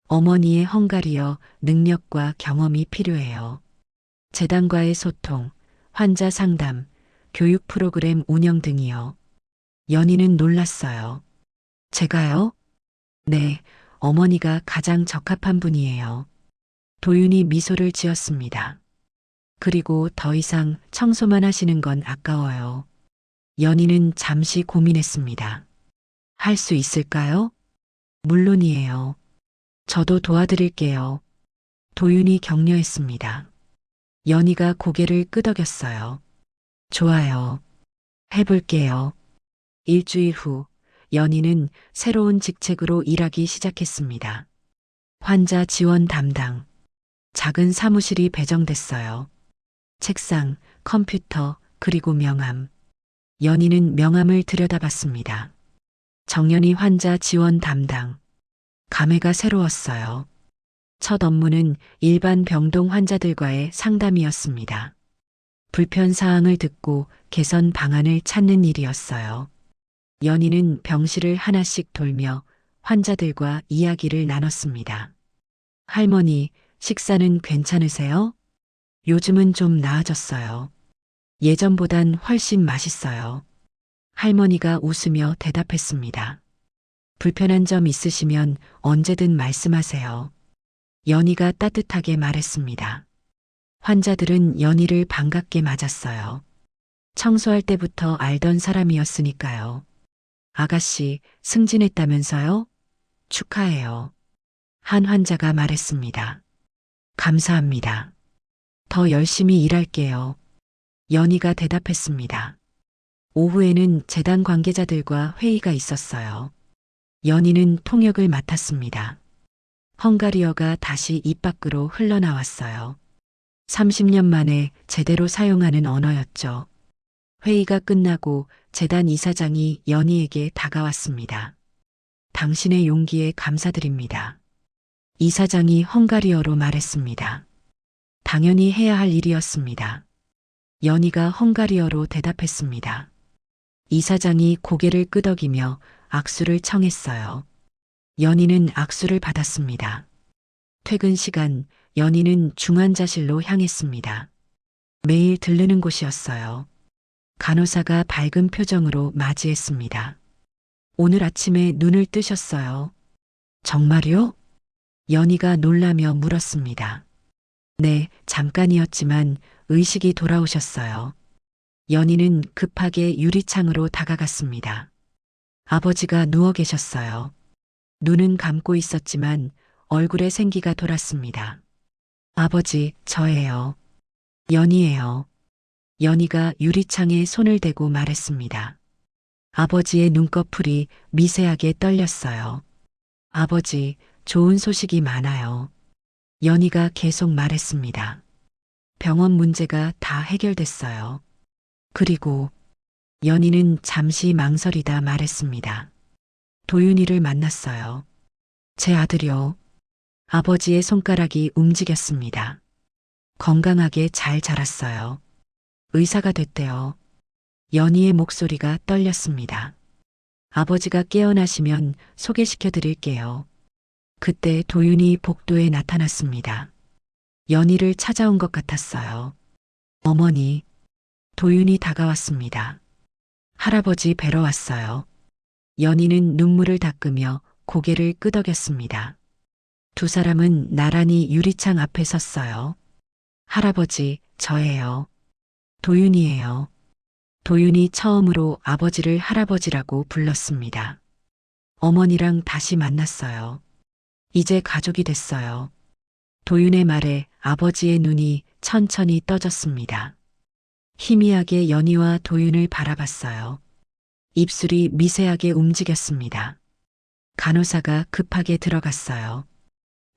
어머니의 헝가리어 능력과 경험이 필요해요. 재단과의 소통, 환자 상담, 교육 프로그램 운영 등이요. 연희는 놀랐어요. 제가요? 네, 어머니가 가장 적합한 분이에요. 도윤이 미소를 지었습니다. 그리고 더 이상 청소만 하시는 건 아까워요. 연희는 잠시 고민했습니다. 할 수 있을까요? 물론이에요. 저도 도와드릴게요. 도윤이 격려했습니다. 연희가 고개를 끄덕였어요. 좋아요. 해볼게요. 일주일 후 연희는 새로운 직책으로 일하기 시작했습니다. 환자 지원 담당. 작은 사무실이 배정됐어요. 책상, 컴퓨터, 그리고 명함. 연희는 명함을 들여다봤습니다. 정연희 환자 지원 담당. 감회가 새로웠어요. 첫 업무는 일반 병동 환자들과의 상담이었습니다. 불편 사항을 듣고 개선 방안을 찾는 일이었어요. 연희는 병실을 하나씩 돌며 환자들과 이야기를 나눴습니다. 할머니, 식사는 괜찮으세요? 요즘은 좀 나아졌어요. 예전보단 훨씬 맛있어요. 할머니가 웃으며 대답했습니다. 불편한 점 있으시면 언제든 말씀하세요. 연희가 따뜻하게 말했습니다. 환자들은 연희를 반갑게 맞았어요. 청소할 때부터 알던 사람이었으니까요. 아가씨, 승진했다면서요? 축하해요. 한 환자가 말했습니다. 감사합니다. 더 열심히 일할게요. 연희가 대답했습니다. 오후에는 재단 관계자들과 회의가 있었어요. 연희는 통역을 맡았습니다. 헝가리어가 다시 입 밖으로 흘러나왔어요. 30년 만에 제대로 사용하는 언어였죠. 회의가 끝나고 재단 이사장이 연희에게 다가왔습니다. 당신의 용기에 감사드립니다. 이사장이 헝가리어로 말했습니다. 당연히 해야 할 일이었습니다. 연희가 헝가리어로 대답했습니다. 이사장이 고개를 끄덕이며 악수를 청했어요. 연희는 악수를 받았습니다. 퇴근 시간, 연희는 중환자실로 향했습니다. 매일 들르는 곳이었어요. 간호사가 밝은 표정으로 맞이했습니다. 오늘 아침에 눈을 뜨셨어요. 정말요? 연희가 놀라며 물었습니다. 네, 잠깐이었지만 의식이 돌아오셨어요. 연희는 급하게 유리창으로 다가갔습니다. 아버지가 누워 계셨어요. 눈은 감고 있었지만 얼굴에 생기가 돌았습니다. 아버지, 저예요. 연희예요. 연희가 유리창에 손을 대고 말했습니다. 아버지의 눈꺼풀이 미세하게 떨렸어요. 아버지, 좋은 소식이 많아요. 연희가 계속 말했습니다. 병원 문제가 다 해결됐어요. 그리고 연희는 잠시 망설이다 말했습니다. 도윤이를 만났어요. 제 아들이요. 아버지의 손가락이 움직였습니다. 건강하게 잘 자랐어요. 의사가 됐대요. 연희의 목소리가 떨렸습니다. 아버지가 깨어나시면 소개시켜 드릴게요. 그때 도윤이 복도에 나타났습니다. 연희를 찾아온 것 같았어요. 어머니, 도윤이 다가왔습니다. 할아버지 뵈러 왔어요. 연희는 눈물을 닦으며 고개를 끄덕였습니다. 두 사람은 나란히 유리창 앞에 섰어요. 할아버지, 저예요. 도윤이에요. 도윤이 처음으로 아버지를 할아버지라고 불렀습니다. 어머니랑 다시 만났어요. 이제 가족이 됐어요. 도윤의 말에 아버지의 눈이 천천히 떠졌습니다. 희미하게 연희와 도윤을 바라봤어요. 입술이 미세하게 움직였습니다. 간호사가 급하게 들어갔어요.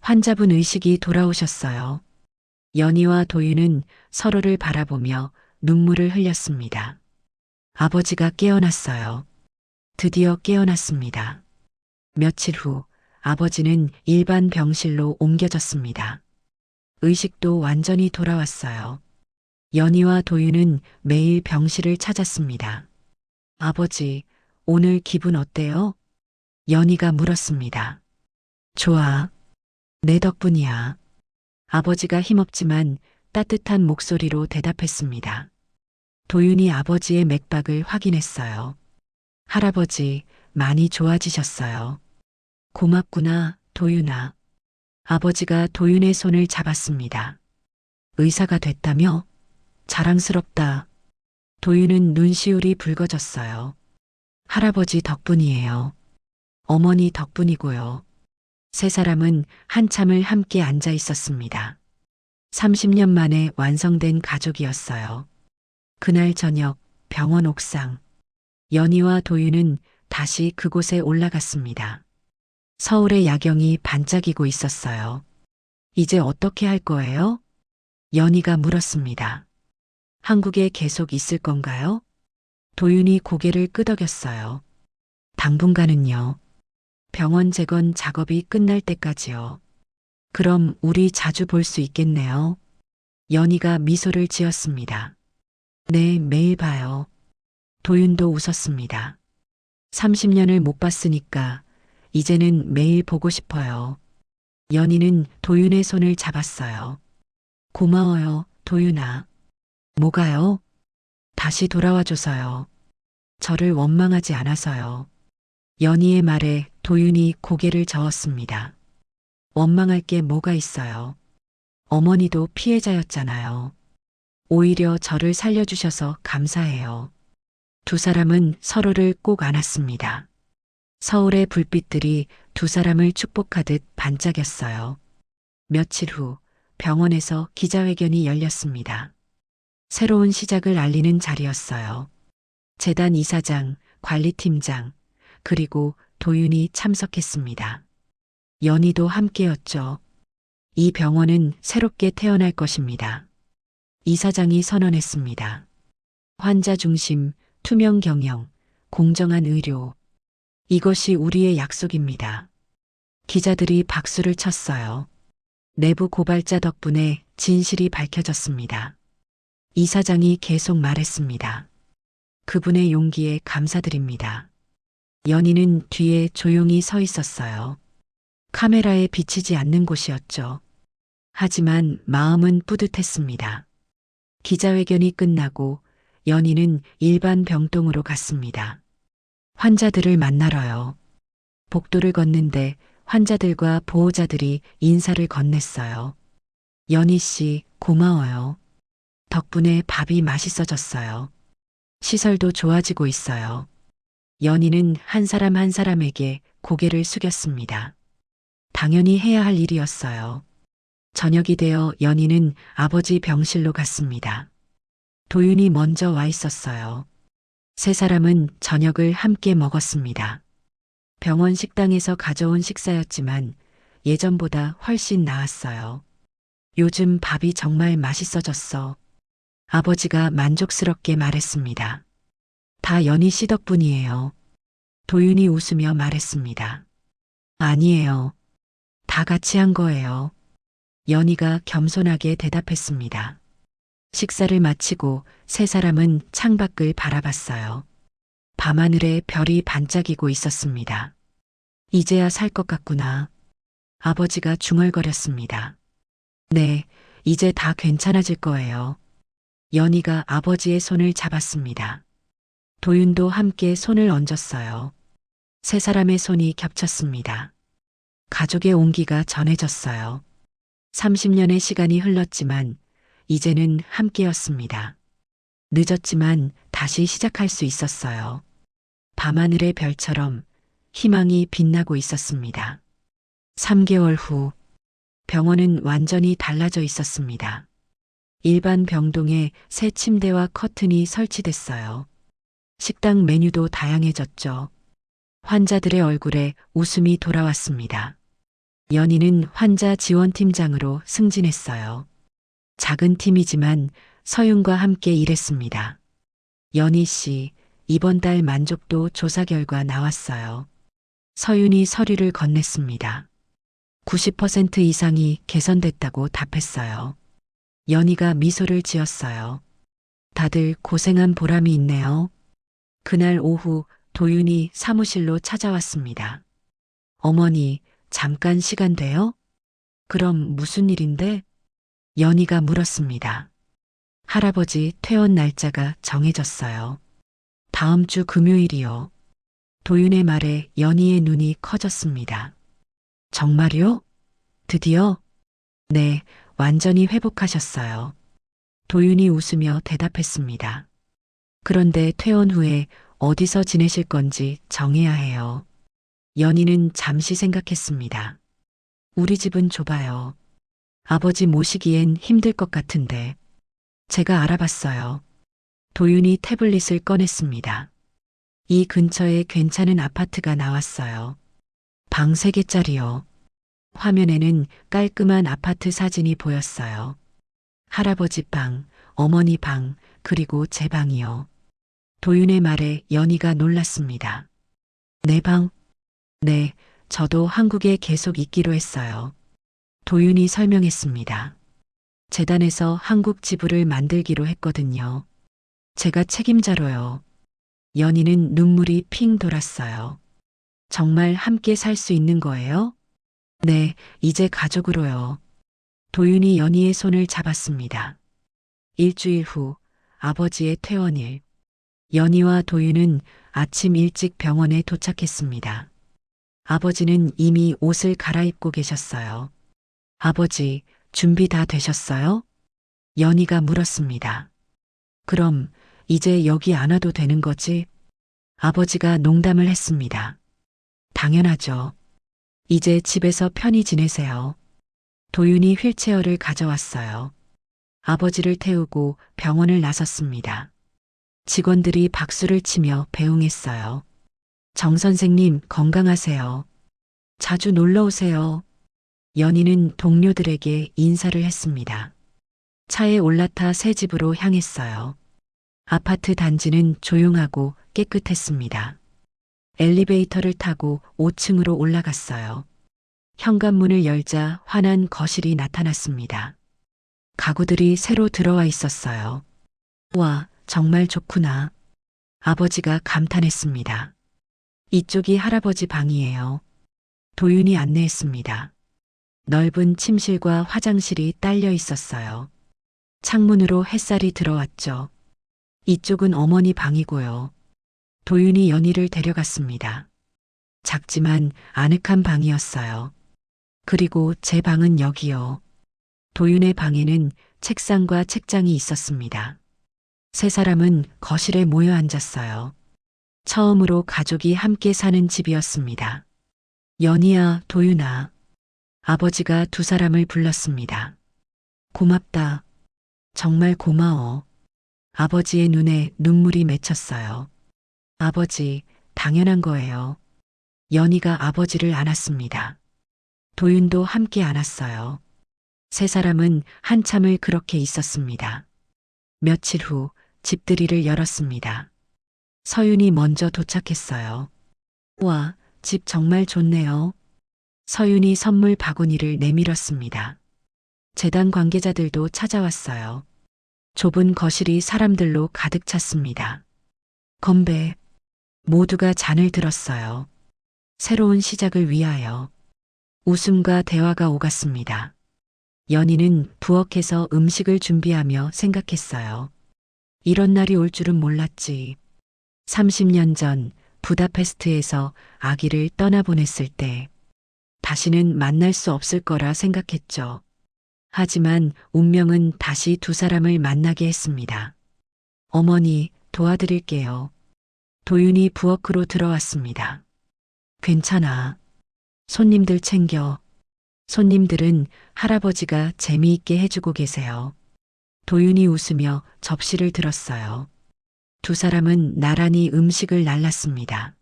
환자분 의식이 돌아오셨어요. 연희와 도윤은 서로를 바라보며 눈물을 흘렸습니다. 아버지가 깨어났어요. 드디어 깨어났습니다. 며칠 후 아버지는 일반 병실로 옮겨졌습니다. 의식도 완전히 돌아왔어요. 연희와 도윤은 매일 병실을 찾았습니다. 아버지, 오늘 기분 어때요? 연희가 물었습니다. 좋아. 내 덕분이야. 아버지가 힘없지만 따뜻한 목소리로 대답했습니다. 도윤이 아버지의 맥박을 확인했어요. 할아버지, 많이 좋아지셨어요. 고맙구나, 도윤아. 아버지가 도윤의 손을 잡았습니다. 의사가 됐다며? 자랑스럽다. 도윤은 눈시울이 붉어졌어요. 할아버지 덕분이에요. 어머니 덕분이고요. 세 사람은 한참을 함께 앉아 있었습니다. 30년 만에 완성된 가족이었어요. 그날 저녁 병원 옥상. 연희와 도윤은 다시 그곳에 올라갔습니다. 서울의 야경이 반짝이고 있었어요. 이제 어떻게 할 거예요? 연희가 물었습니다. 한국에 계속 있을 건가요? 도윤이 고개를 끄덕였어요. 당분간은요. 병원 재건 작업이 끝날 때까지요. 그럼 우리 자주 볼 수 있겠네요. 연희가 미소를 지었습니다. 네, 매일 봐요. 도윤도 웃었습니다. 30년을 못 봤으니까 이제는 매일 보고 싶어요. 연희는 도윤의 손을 잡았어요. 고마워요, 도윤아. 뭐가요? 다시 돌아와줘서요. 저를 원망하지 않아서요. 연희의 말에 도윤이 고개를 저었습니다. 원망할 게 뭐가 있어요. 어머니도 피해자였잖아요. 오히려 저를 살려주셔서 감사해요. 두 사람은 서로를 꼭 안았습니다. 서울의 불빛들이 두 사람을 축복하듯 반짝였어요. 며칠 후 병원에서 기자회견이 열렸습니다. 새로운 시작을 알리는 자리였어요. 재단 이사장, 관리팀장, 그리고 도윤이 참석했습니다. 연희도 함께였죠. 이 병원은 새롭게 태어날 것입니다. 이사장이 선언했습니다. 환자 중심, 투명 경영, 공정한 의료. 이것이 우리의 약속입니다. 기자들이 박수를 쳤어요. 내부 고발자 덕분에 진실이 밝혀졌습니다. 이사장이 계속 말했습니다. 그분의 용기에 감사드립니다. 연희는 뒤에 조용히 서 있었어요. 카메라에 비치지 않는 곳이었죠. 하지만 마음은 뿌듯했습니다. 기자회견이 끝나고 연희는 일반 병동으로 갔습니다. 환자들을 만나러요. 복도를 걷는데 환자들과 보호자들이 인사를 건넸어요. 연희 씨, 고마워요. 덕분에 밥이 맛있어졌어요. 시설도 좋아지고 있어요. 연희는 한 사람 한 사람에게 고개를 숙였습니다. 당연히 해야 할 일이었어요. 저녁이 되어 연희는 아버지 병실로 갔습니다. 도윤이 먼저 와 있었어요. 세 사람은 저녁을 함께 먹었습니다. 병원 식당에서 가져온 식사였지만 예전보다 훨씬 나았어요. 요즘 밥이 정말 맛있어졌어. 아버지가 만족스럽게 말했습니다. 다 연희 씨 덕분이에요. 도윤이 웃으며 말했습니다. 아니에요. 다 같이 한 거예요. 연희가 겸손하게 대답했습니다. 식사를 마치고 세 사람은 창밖을 바라봤어요. 밤하늘에 별이 반짝이고 있었습니다. 이제야 살 것 같구나. 아버지가 중얼거렸습니다. 네, 이제 다 괜찮아질 거예요. 연희가 아버지의 손을 잡았습니다. 도윤도 함께 손을 얹었어요. 세 사람의 손이 겹쳤습니다. 가족의 온기가 전해졌어요. 30년의 시간이 흘렀지만 이제는 함께였습니다. 늦었지만 다시 시작할 수 있었어요. 밤하늘의 별처럼 희망이 빛나고 있었습니다. 3개월 후 병원은 완전히 달라져 있었습니다. 일반 병동에 새 침대와 커튼이 설치됐어요. 식당 메뉴도 다양해졌죠. 환자들의 얼굴에 웃음이 돌아왔습니다. 연희는 환자 지원팀장으로 승진했어요. 작은 팀이지만 서윤과 함께 일했습니다. 연희 씨, 이번 달 만족도 조사 결과 나왔어요. 서윤이 서류를 건넸습니다. 90% 이상이 개선됐다고 답했어요. 연희가 미소를 지었어요. 다들 고생한 보람이 있네요. 그날 오후 도윤이 사무실로 찾아왔습니다. 어머니, 잠깐 시간 돼요? 그럼 무슨 일인데? 연희가 물었습니다. 할아버지 퇴원 날짜가 정해졌어요. 다음 주 금요일이요. 도윤의 말에 연희의 눈이 커졌습니다. 정말요? 드디어? 네, 완전히 회복하셨어요. 도윤이 웃으며 대답했습니다. 그런데 퇴원 후에 어디서 지내실 건지 정해야 해요. 연희는 잠시 생각했습니다. 우리 집은 좁아요. 아버지 모시기엔 힘들 것 같은데. 제가 알아봤어요. 도윤이 태블릿을 꺼냈습니다. 이 근처에 괜찮은 아파트가 나왔어요. 방 3개짜리요. 화면에는 깔끔한 아파트 사진이 보였어요. 할아버지 방, 어머니 방, 그리고 제 방이요. 도윤의 말에 연희가 놀랐습니다. 내 방? 네, 저도 한국에 계속 있기로 했어요. 도윤이 설명했습니다. 재단에서 한국 지부를 만들기로 했거든요. 제가 책임자로요. 연희는 눈물이 핑 돌았어요. 정말 함께 살 수 있는 거예요? 네, 이제 가족으로요. 도윤이 연희의 손을 잡았습니다. 일주일 후 아버지의 퇴원일. 연희와 도윤은 아침 일찍 병원에 도착했습니다. 아버지는 이미 옷을 갈아입고 계셨어요. 아버지, 준비 다 되셨어요? 연희가 물었습니다. 그럼 이제 여기 안 와도 되는 거지? 아버지가 농담을 했습니다. 당연하죠. 이제 집에서 편히 지내세요. 도윤이 휠체어를 가져왔어요. 아버지를 태우고 병원을 나섰습니다. 직원들이 박수를 치며 배웅했어요. 정 선생님 건강하세요. 자주 놀러 오세요. 연희는 동료들에게 인사를 했습니다. 차에 올라타 새 집으로 향했어요. 아파트 단지는 조용하고 깨끗했습니다. 엘리베이터를 타고 5층으로 올라갔어요. 현관문을 열자 환한 거실이 나타났습니다. 가구들이 새로 들어와 있었어요. 와, 정말 좋구나. 아버지가 감탄했습니다. 이쪽이 할아버지 방이에요. 도윤이 안내했습니다. 넓은 침실과 화장실이 딸려 있었어요. 창문으로 햇살이 들어왔죠. 이쪽은 어머니 방이고요. 도윤이 연희를 데려갔습니다. 작지만 아늑한 방이었어요. 그리고 제 방은 여기요. 도윤의 방에는 책상과 책장이 있었습니다. 세 사람은 거실에 모여 앉았어요. 처음으로 가족이 함께 사는 집이었습니다. 연희야, 도윤아. 아버지가 두 사람을 불렀습니다. 고맙다. 정말 고마워. 아버지의 눈에 눈물이 맺혔어요. 아버지, 당연한 거예요. 연희가 아버지를 안았습니다. 도윤도 함께 안았어요. 세 사람은 한참을 그렇게 있었습니다. 며칠 후 집들이를 열었습니다. 서윤이 먼저 도착했어요. 와, 집 정말 좋네요. 서윤이 선물 바구니를 내밀었습니다. 재단 관계자들도 찾아왔어요. 좁은 거실이 사람들로 가득 찼습니다. 건배. 모두가 잔을 들었어요. 새로운 시작을 위하여. 웃음과 대화가 오갔습니다. 연희는 부엌에서 음식을 준비하며 생각했어요. 이런 날이 올 줄은 몰랐지. 30년 전 부다페스트에서 아기를 떠나보냈을 때 다시는 만날 수 없을 거라 생각했죠. 하지만 운명은 다시 두 사람을 만나게 했습니다. 어머니, 도와드릴게요. 도윤이 부엌으로 들어왔습니다. 괜찮아. 손님들 챙겨. 손님들은 할아버지가 재미있게 해주고 계세요. 도윤이 웃으며 접시를 들었어요. 두 사람은 나란히 음식을 날랐습니다.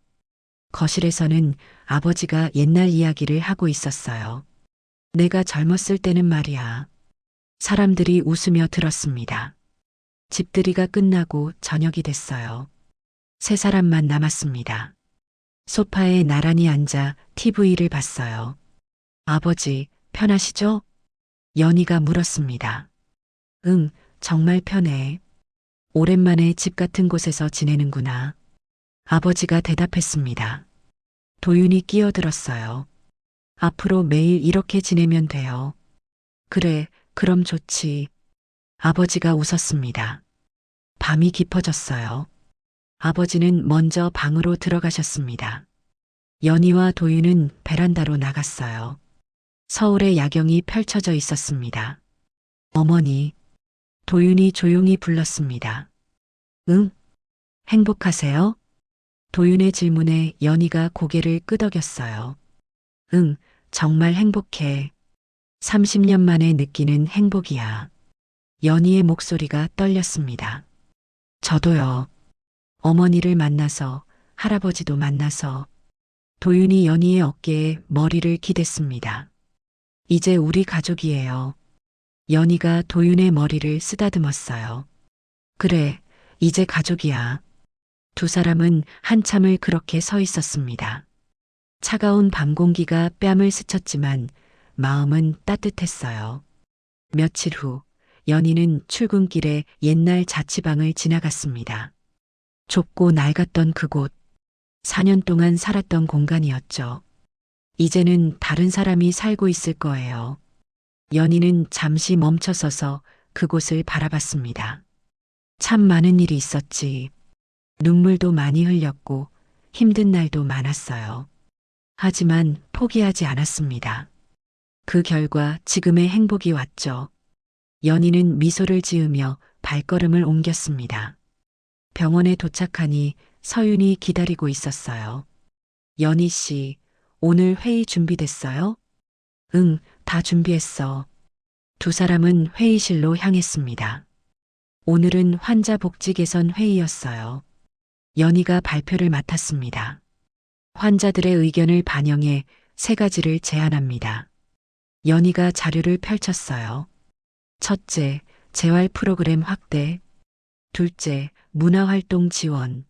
거실에서는 아버지가 옛날 이야기를 하고 있었어요. 내가 젊었을 때는 말이야. 사람들이 웃으며 들었습니다. 집들이가 끝나고 저녁이 됐어요. 세 사람만 남았습니다. 소파에 나란히 앉아 TV를 봤어요. 아버지, 편하시죠? 연희가 물었습니다. 응, 정말 편해. 오랜만에 집 같은 곳에서 지내는구나. 아버지가 대답했습니다. 도윤이 끼어들었어요. 앞으로 매일 이렇게 지내면 돼요. 그래, 그럼 좋지. 아버지가 웃었습니다. 밤이 깊어졌어요. 아버지는 먼저 방으로 들어가셨습니다. 연희와 도윤은 베란다로 나갔어요. 서울의 야경이 펼쳐져 있었습니다. 어머니, 도윤이 조용히 불렀습니다. 응? 행복하세요? 도윤의 질문에 연희가 고개를 끄덕였어요. 응, 정말 행복해. 30년 만에 느끼는 행복이야. 연희의 목소리가 떨렸습니다. 저도요. 어머니를 만나서, 할아버지도 만나서. 도윤이 연희의 어깨에 머리를 기댔습니다. 이제 우리 가족이에요. 연희가 도윤의 머리를 쓰다듬었어요. 그래, 이제 가족이야. 두 사람은 한참을 그렇게 서 있었습니다. 차가운 밤 공기가 뺨을 스쳤지만 마음은 따뜻했어요. 며칠 후 연희는 출근길에 옛날 자취방을 지나갔습니다. 좁고 낡았던 그곳, 4년 동안 살았던 공간이었죠. 이제는 다른 사람이 살고 있을 거예요. 연희는 잠시 멈춰서서 그곳을 바라봤습니다. 참 많은 일이 있었지. 눈물도 많이 흘렸고 힘든 날도 많았어요. 하지만 포기하지 않았습니다. 그 결과 지금의 행복이 왔죠. 연희는 미소를 지으며 발걸음을 옮겼습니다. 병원에 도착하니 서윤이 기다리고 있었어요. 연희 씨, 오늘 회의 준비됐어요? 응, 다 준비했어. 두 사람은 회의실로 향했습니다. 오늘은 환자 복지 개선 회의였어요. 연희가 발표를 맡았습니다. 환자들의 의견을 반영해 3가지를 제안합니다. 연희가 자료를 펼쳤어요. 첫째, 재활 프로그램 확대. 둘째, 문화활동 지원.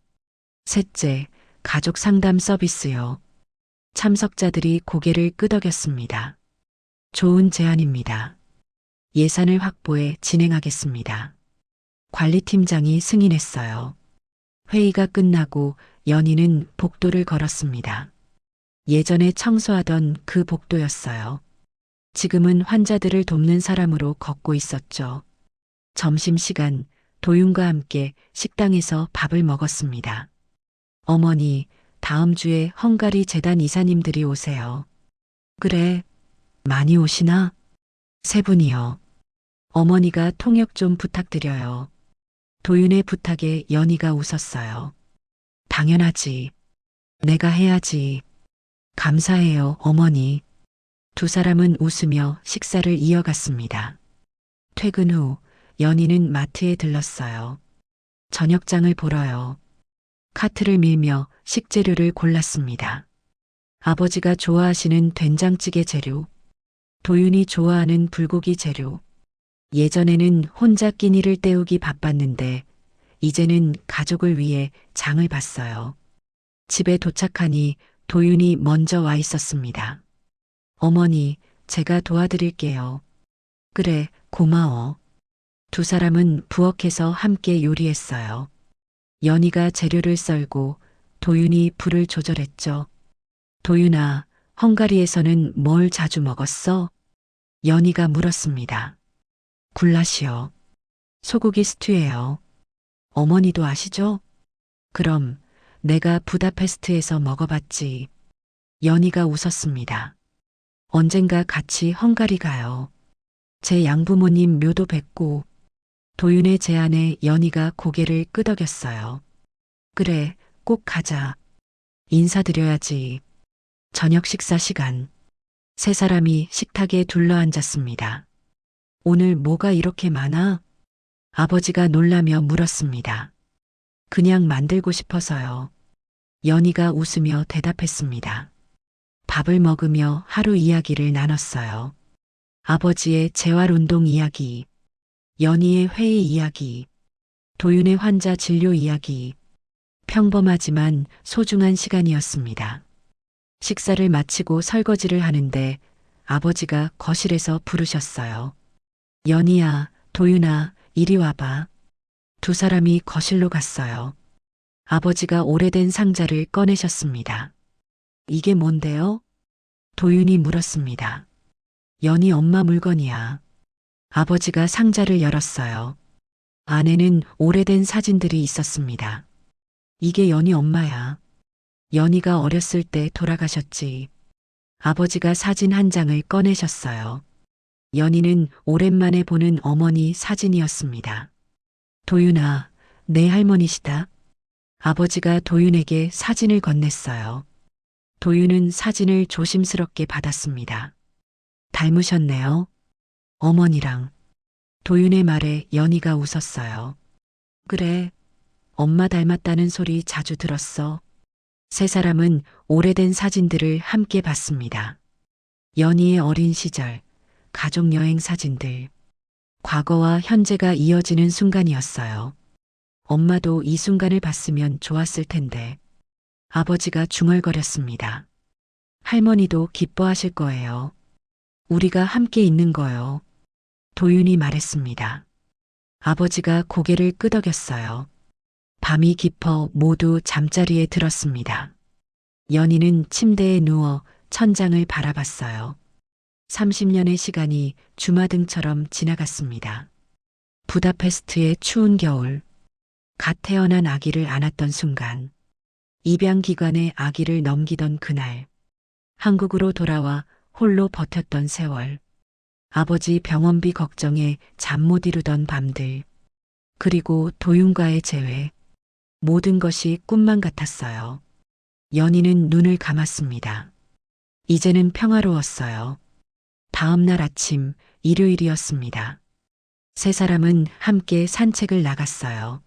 셋째, 가족 상담 서비스요. 참석자들이 고개를 끄덕였습니다. 좋은 제안입니다. 예산을 확보해 진행하겠습니다. 관리팀장이 승인했어요. 회의가 끝나고 연희는 복도를 걸었습니다. 예전에 청소하던 그 복도였어요. 지금은 환자들을 돕는 사람으로 걷고 있었죠. 점심시간 도윤과 함께 식당에서 밥을 먹었습니다. 어머니, 다음 주에 헝가리 재단 이사님들이 오세요. 그래, 많이 오시나? 세 분이요. 어머니가 통역 좀 부탁드려요. 도윤의 부탁에 연희가 웃었어요. 당연하지. 내가 해야지. 감사해요, 어머니. 두 사람은 웃으며 식사를 이어갔습니다. 퇴근 후 연희는 마트에 들렀어요. 저녁장을 보러요. 카트를 밀며 식재료를 골랐습니다. 아버지가 좋아하시는 된장찌개 재료, 도윤이 좋아하는 불고기 재료. 예전에는 혼자 끼니를 때우기 바빴는데 이제는 가족을 위해 장을 봤어요. 집에 도착하니 도윤이 먼저 와 있었습니다. 어머니, 제가 도와드릴게요. 그래, 고마워. 두 사람은 부엌에서 함께 요리했어요. 연희가 재료를 썰고 도윤이 불을 조절했죠. 도윤아, 헝가리에서는 뭘 자주 먹었어? 연희가 물었습니다. 굴라시요. 소고기 스튜예요. 어머니도 아시죠? 그럼 내가 부다페스트에서 먹어봤지. 연희가 웃었습니다. 언젠가 같이 헝가리 가요. 제 양부모님 묘도 뵙고. 도윤의 제안에 연희가 고개를 끄덕였어요. 그래, 꼭 가자. 인사드려야지. 저녁 식사 시간. 세 사람이 식탁에 둘러앉았습니다. 오늘 뭐가 이렇게 많아? 아버지가 놀라며 물었습니다. 그냥 만들고 싶어서요. 연희가 웃으며 대답했습니다. 밥을 먹으며 하루 이야기를 나눴어요. 아버지의 재활운동 이야기, 연희의 회의 이야기, 도윤의 환자 진료 이야기. 평범하지만 소중한 시간이었습니다. 식사를 마치고 설거지를 하는데 아버지가 거실에서 부르셨어요. 연희야, 도윤아, 이리 와봐. 두 사람이 거실로 갔어요. 아버지가 오래된 상자를 꺼내셨습니다. 이게 뭔데요? 도윤이 물었습니다. 연희 엄마 물건이야. 아버지가 상자를 열었어요. 안에는 오래된 사진들이 있었습니다. 이게 연희 엄마야. 연희가 어렸을 때 돌아가셨지. 아버지가 사진 한 장을 꺼내셨어요. 연희는 오랜만에 보는 어머니 사진이었습니다. 도윤아, 내 할머니시다. 아버지가 도윤에게 사진을 건넸어요. 도윤은 사진을 조심스럽게 받았습니다. 닮으셨네요. 어머니랑. 도윤의 말에 연희가 웃었어요. 그래, 엄마 닮았다는 소리 자주 들었어. 세 사람은 오래된 사진들을 함께 봤습니다. 연희의 어린 시절, 가족여행 사진들. 과거와 현재가 이어지는 순간이었어요. 엄마도 이 순간을 봤으면 좋았을 텐데. 아버지가 중얼거렸습니다. 할머니도 기뻐하실 거예요. 우리가 함께 있는 거요. 도윤이 말했습니다. 아버지가 고개를 끄덕였어요. 밤이 깊어 모두 잠자리에 들었습니다. 연희는 침대에 누워 천장을 바라봤어요. 30년의 시간이 주마등처럼 지나갔습니다. 부다페스트의 추운 겨울, 갓 태어난 아기를 안았던 순간, 입양기관에 아기를 넘기던 그날, 한국으로 돌아와 홀로 버텼던 세월, 아버지 병원비 걱정에 잠 못 이루던 밤들, 그리고 도윤과의 재회, 모든 것이 꿈만 같았어요. 연희는 눈을 감았습니다. 이제는 평화로웠어요. 다음 날 아침, 일요일이었습니다. 세 사람은 함께 산책을 나갔어요.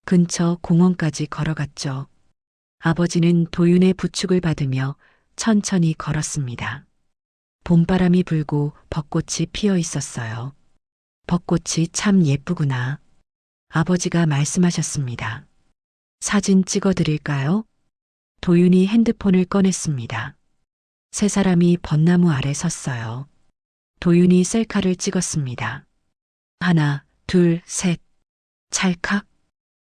근처 공원까지 걸어갔죠. 아버지는 도윤의 부축을 받으며 천천히 걸었습니다. 봄바람이 불고 벚꽃이 피어 있었어요. 벚꽃이 참 예쁘구나. 아버지가 말씀하셨습니다. 사진 찍어 드릴까요? 도윤이 핸드폰을 꺼냈습니다. 세 사람이 벚나무 아래 섰어요. 도윤이 셀카를 찍었습니다. 하나, 둘, 셋. 찰칵.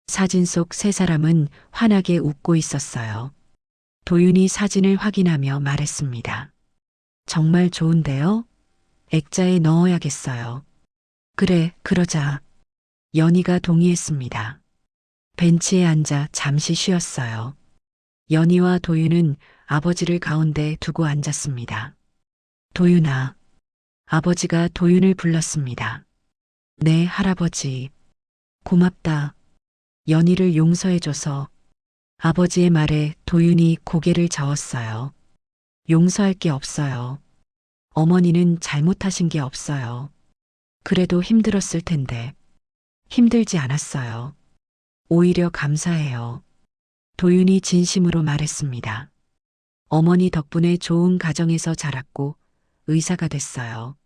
사진 속 세 사람은 환하게 웃고 있었어요. 도윤이 사진을 확인하며 말했습니다. 정말 좋은데요? 액자에 넣어야겠어요. 그래, 그러자. 연희가 동의했습니다. 벤치에 앉아 잠시 쉬었어요. 연희와 도윤은 아버지를 가운데 두고 앉았습니다. 도윤아. 아버지가 도윤을 불렀습니다. 네, 할아버지. 고맙다. 연희를 용서해줘서. 아버지의 말에 도윤이 고개를 저었어요. 용서할 게 없어요. 어머니는 잘못하신 게 없어요. 그래도 힘들었을 텐데. 힘들지 않았어요. 오히려 감사해요. 도윤이 진심으로 말했습니다. 어머니 덕분에 좋은 가정에서 자랐고 의사가 됐어요.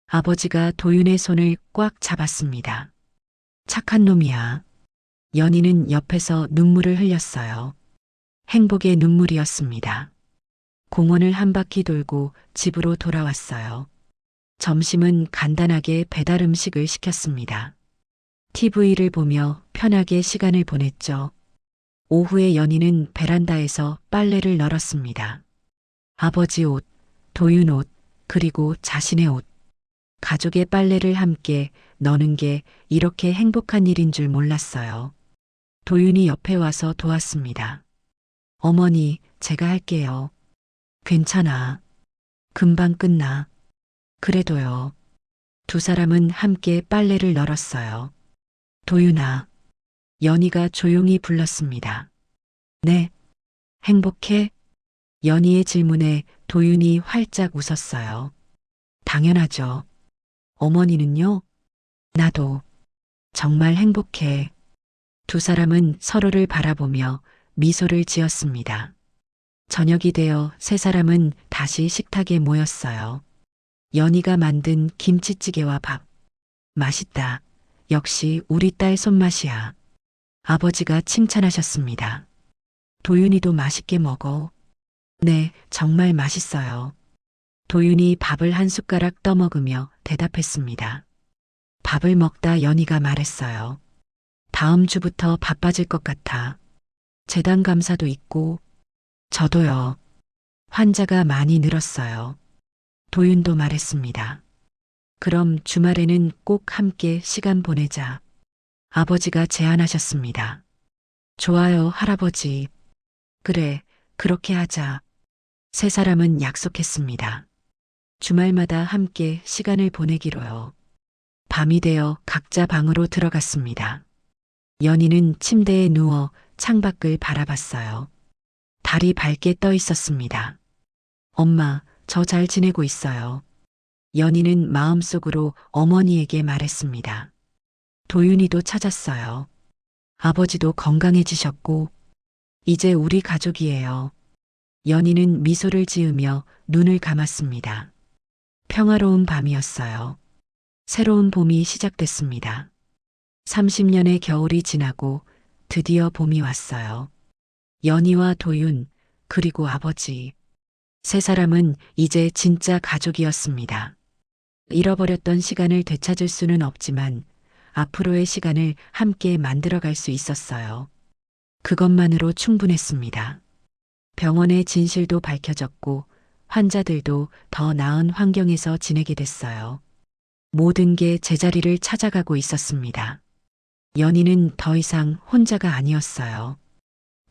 아버지가 도윤의 손을 꽉 잡았습니다. 착한 놈이야. 연희는 옆에서 눈물을 흘렸어요. 행복의 눈물이었습니다. 공원을 한 바퀴 돌고 집으로 돌아왔어요. 점심은 간단하게 배달 음식을 시켰습니다. TV를 보며 편하게 시간을 보냈죠. 오후에 연희는 베란다에서 빨래를 널었습니다. 아버지 옷, 도윤 옷, 그리고 자신의 옷. 가족의 빨래를 함께 너는 게 이렇게 행복한 일인 줄 몰랐어요. 도윤이 옆에 와서 도왔습니다. 어머니, 제가 할게요. 괜찮아. 금방 끝나. 그래도요. 두 사람은 함께 빨래를 널었어요. 도윤아. 연희가 조용히 불렀습니다. 네. 행복해? 연희의 질문에 도윤이 활짝 웃었어요. 당연하죠. 어머니는요? 나도. 정말 행복해. 두 사람은 서로를 바라보며 미소를 지었습니다. 저녁이 되어 세 사람은 다시 식탁에 모였어요. 연희가 만든 김치찌개와 밥. 맛있다. 역시 우리 딸 손맛이야. 아버지가 칭찬하셨습니다. 도윤이도 맛있게 먹어. 네, 정말 맛있어요. 도윤이 밥을 한 숟가락 떠먹으며 대답했습니다. 밥을 먹다 연희가 말했어요. 다음 주부터 바빠질 것 같아. 재단 감사도 있고. 저도요. 환자가 많이 늘었어요. 도윤도 말했습니다. 그럼 주말에는 꼭 함께 시간 보내자. 아버지가 제안하셨습니다. 좋아요, 할아버지. 그래, 그렇게 하자. 세 사람은 약속했습니다. 주말마다 함께 시간을 보내기로요. 밤이 되어 각자 방으로 들어갔습니다. 연희는 침대에 누워 창밖을 바라봤어요. 달이 밝게 떠 있었습니다. 엄마, 저 잘 지내고 있어요. 연희는 마음속으로 어머니에게 말했습니다. 도윤이도 찾았어요. 아버지도 건강해지셨고, 이제 우리 가족이에요. 연희는 미소를 지으며 눈을 감았습니다. 평화로운 밤이었어요. 새로운 봄이 시작됐습니다. 30년의 겨울이 지나고 드디어 봄이 왔어요. 연희와 도윤, 그리고 아버지. 세 사람은 이제 진짜 가족이었습니다. 잃어버렸던 시간을 되찾을 수는 없지만 앞으로의 시간을 함께 만들어갈 수 있었어요. 그것만으로 충분했습니다. 병원의 진실도 밝혀졌고 환자들도 더 나은 환경에서 지내게 됐어요. 모든 게 제자리를 찾아가고 있었습니다. 연희는 더 이상 혼자가 아니었어요.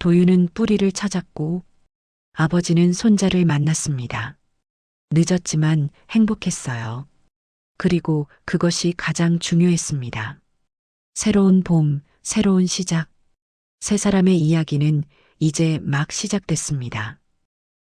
도윤은 뿌리를 찾았고 아버지는 손자를 만났습니다. 늦었지만 행복했어요. 그리고 그것이 가장 중요했습니다. 새로운 봄, 새로운 시작. 세 사람의 이야기는 이제 막 시작됐습니다.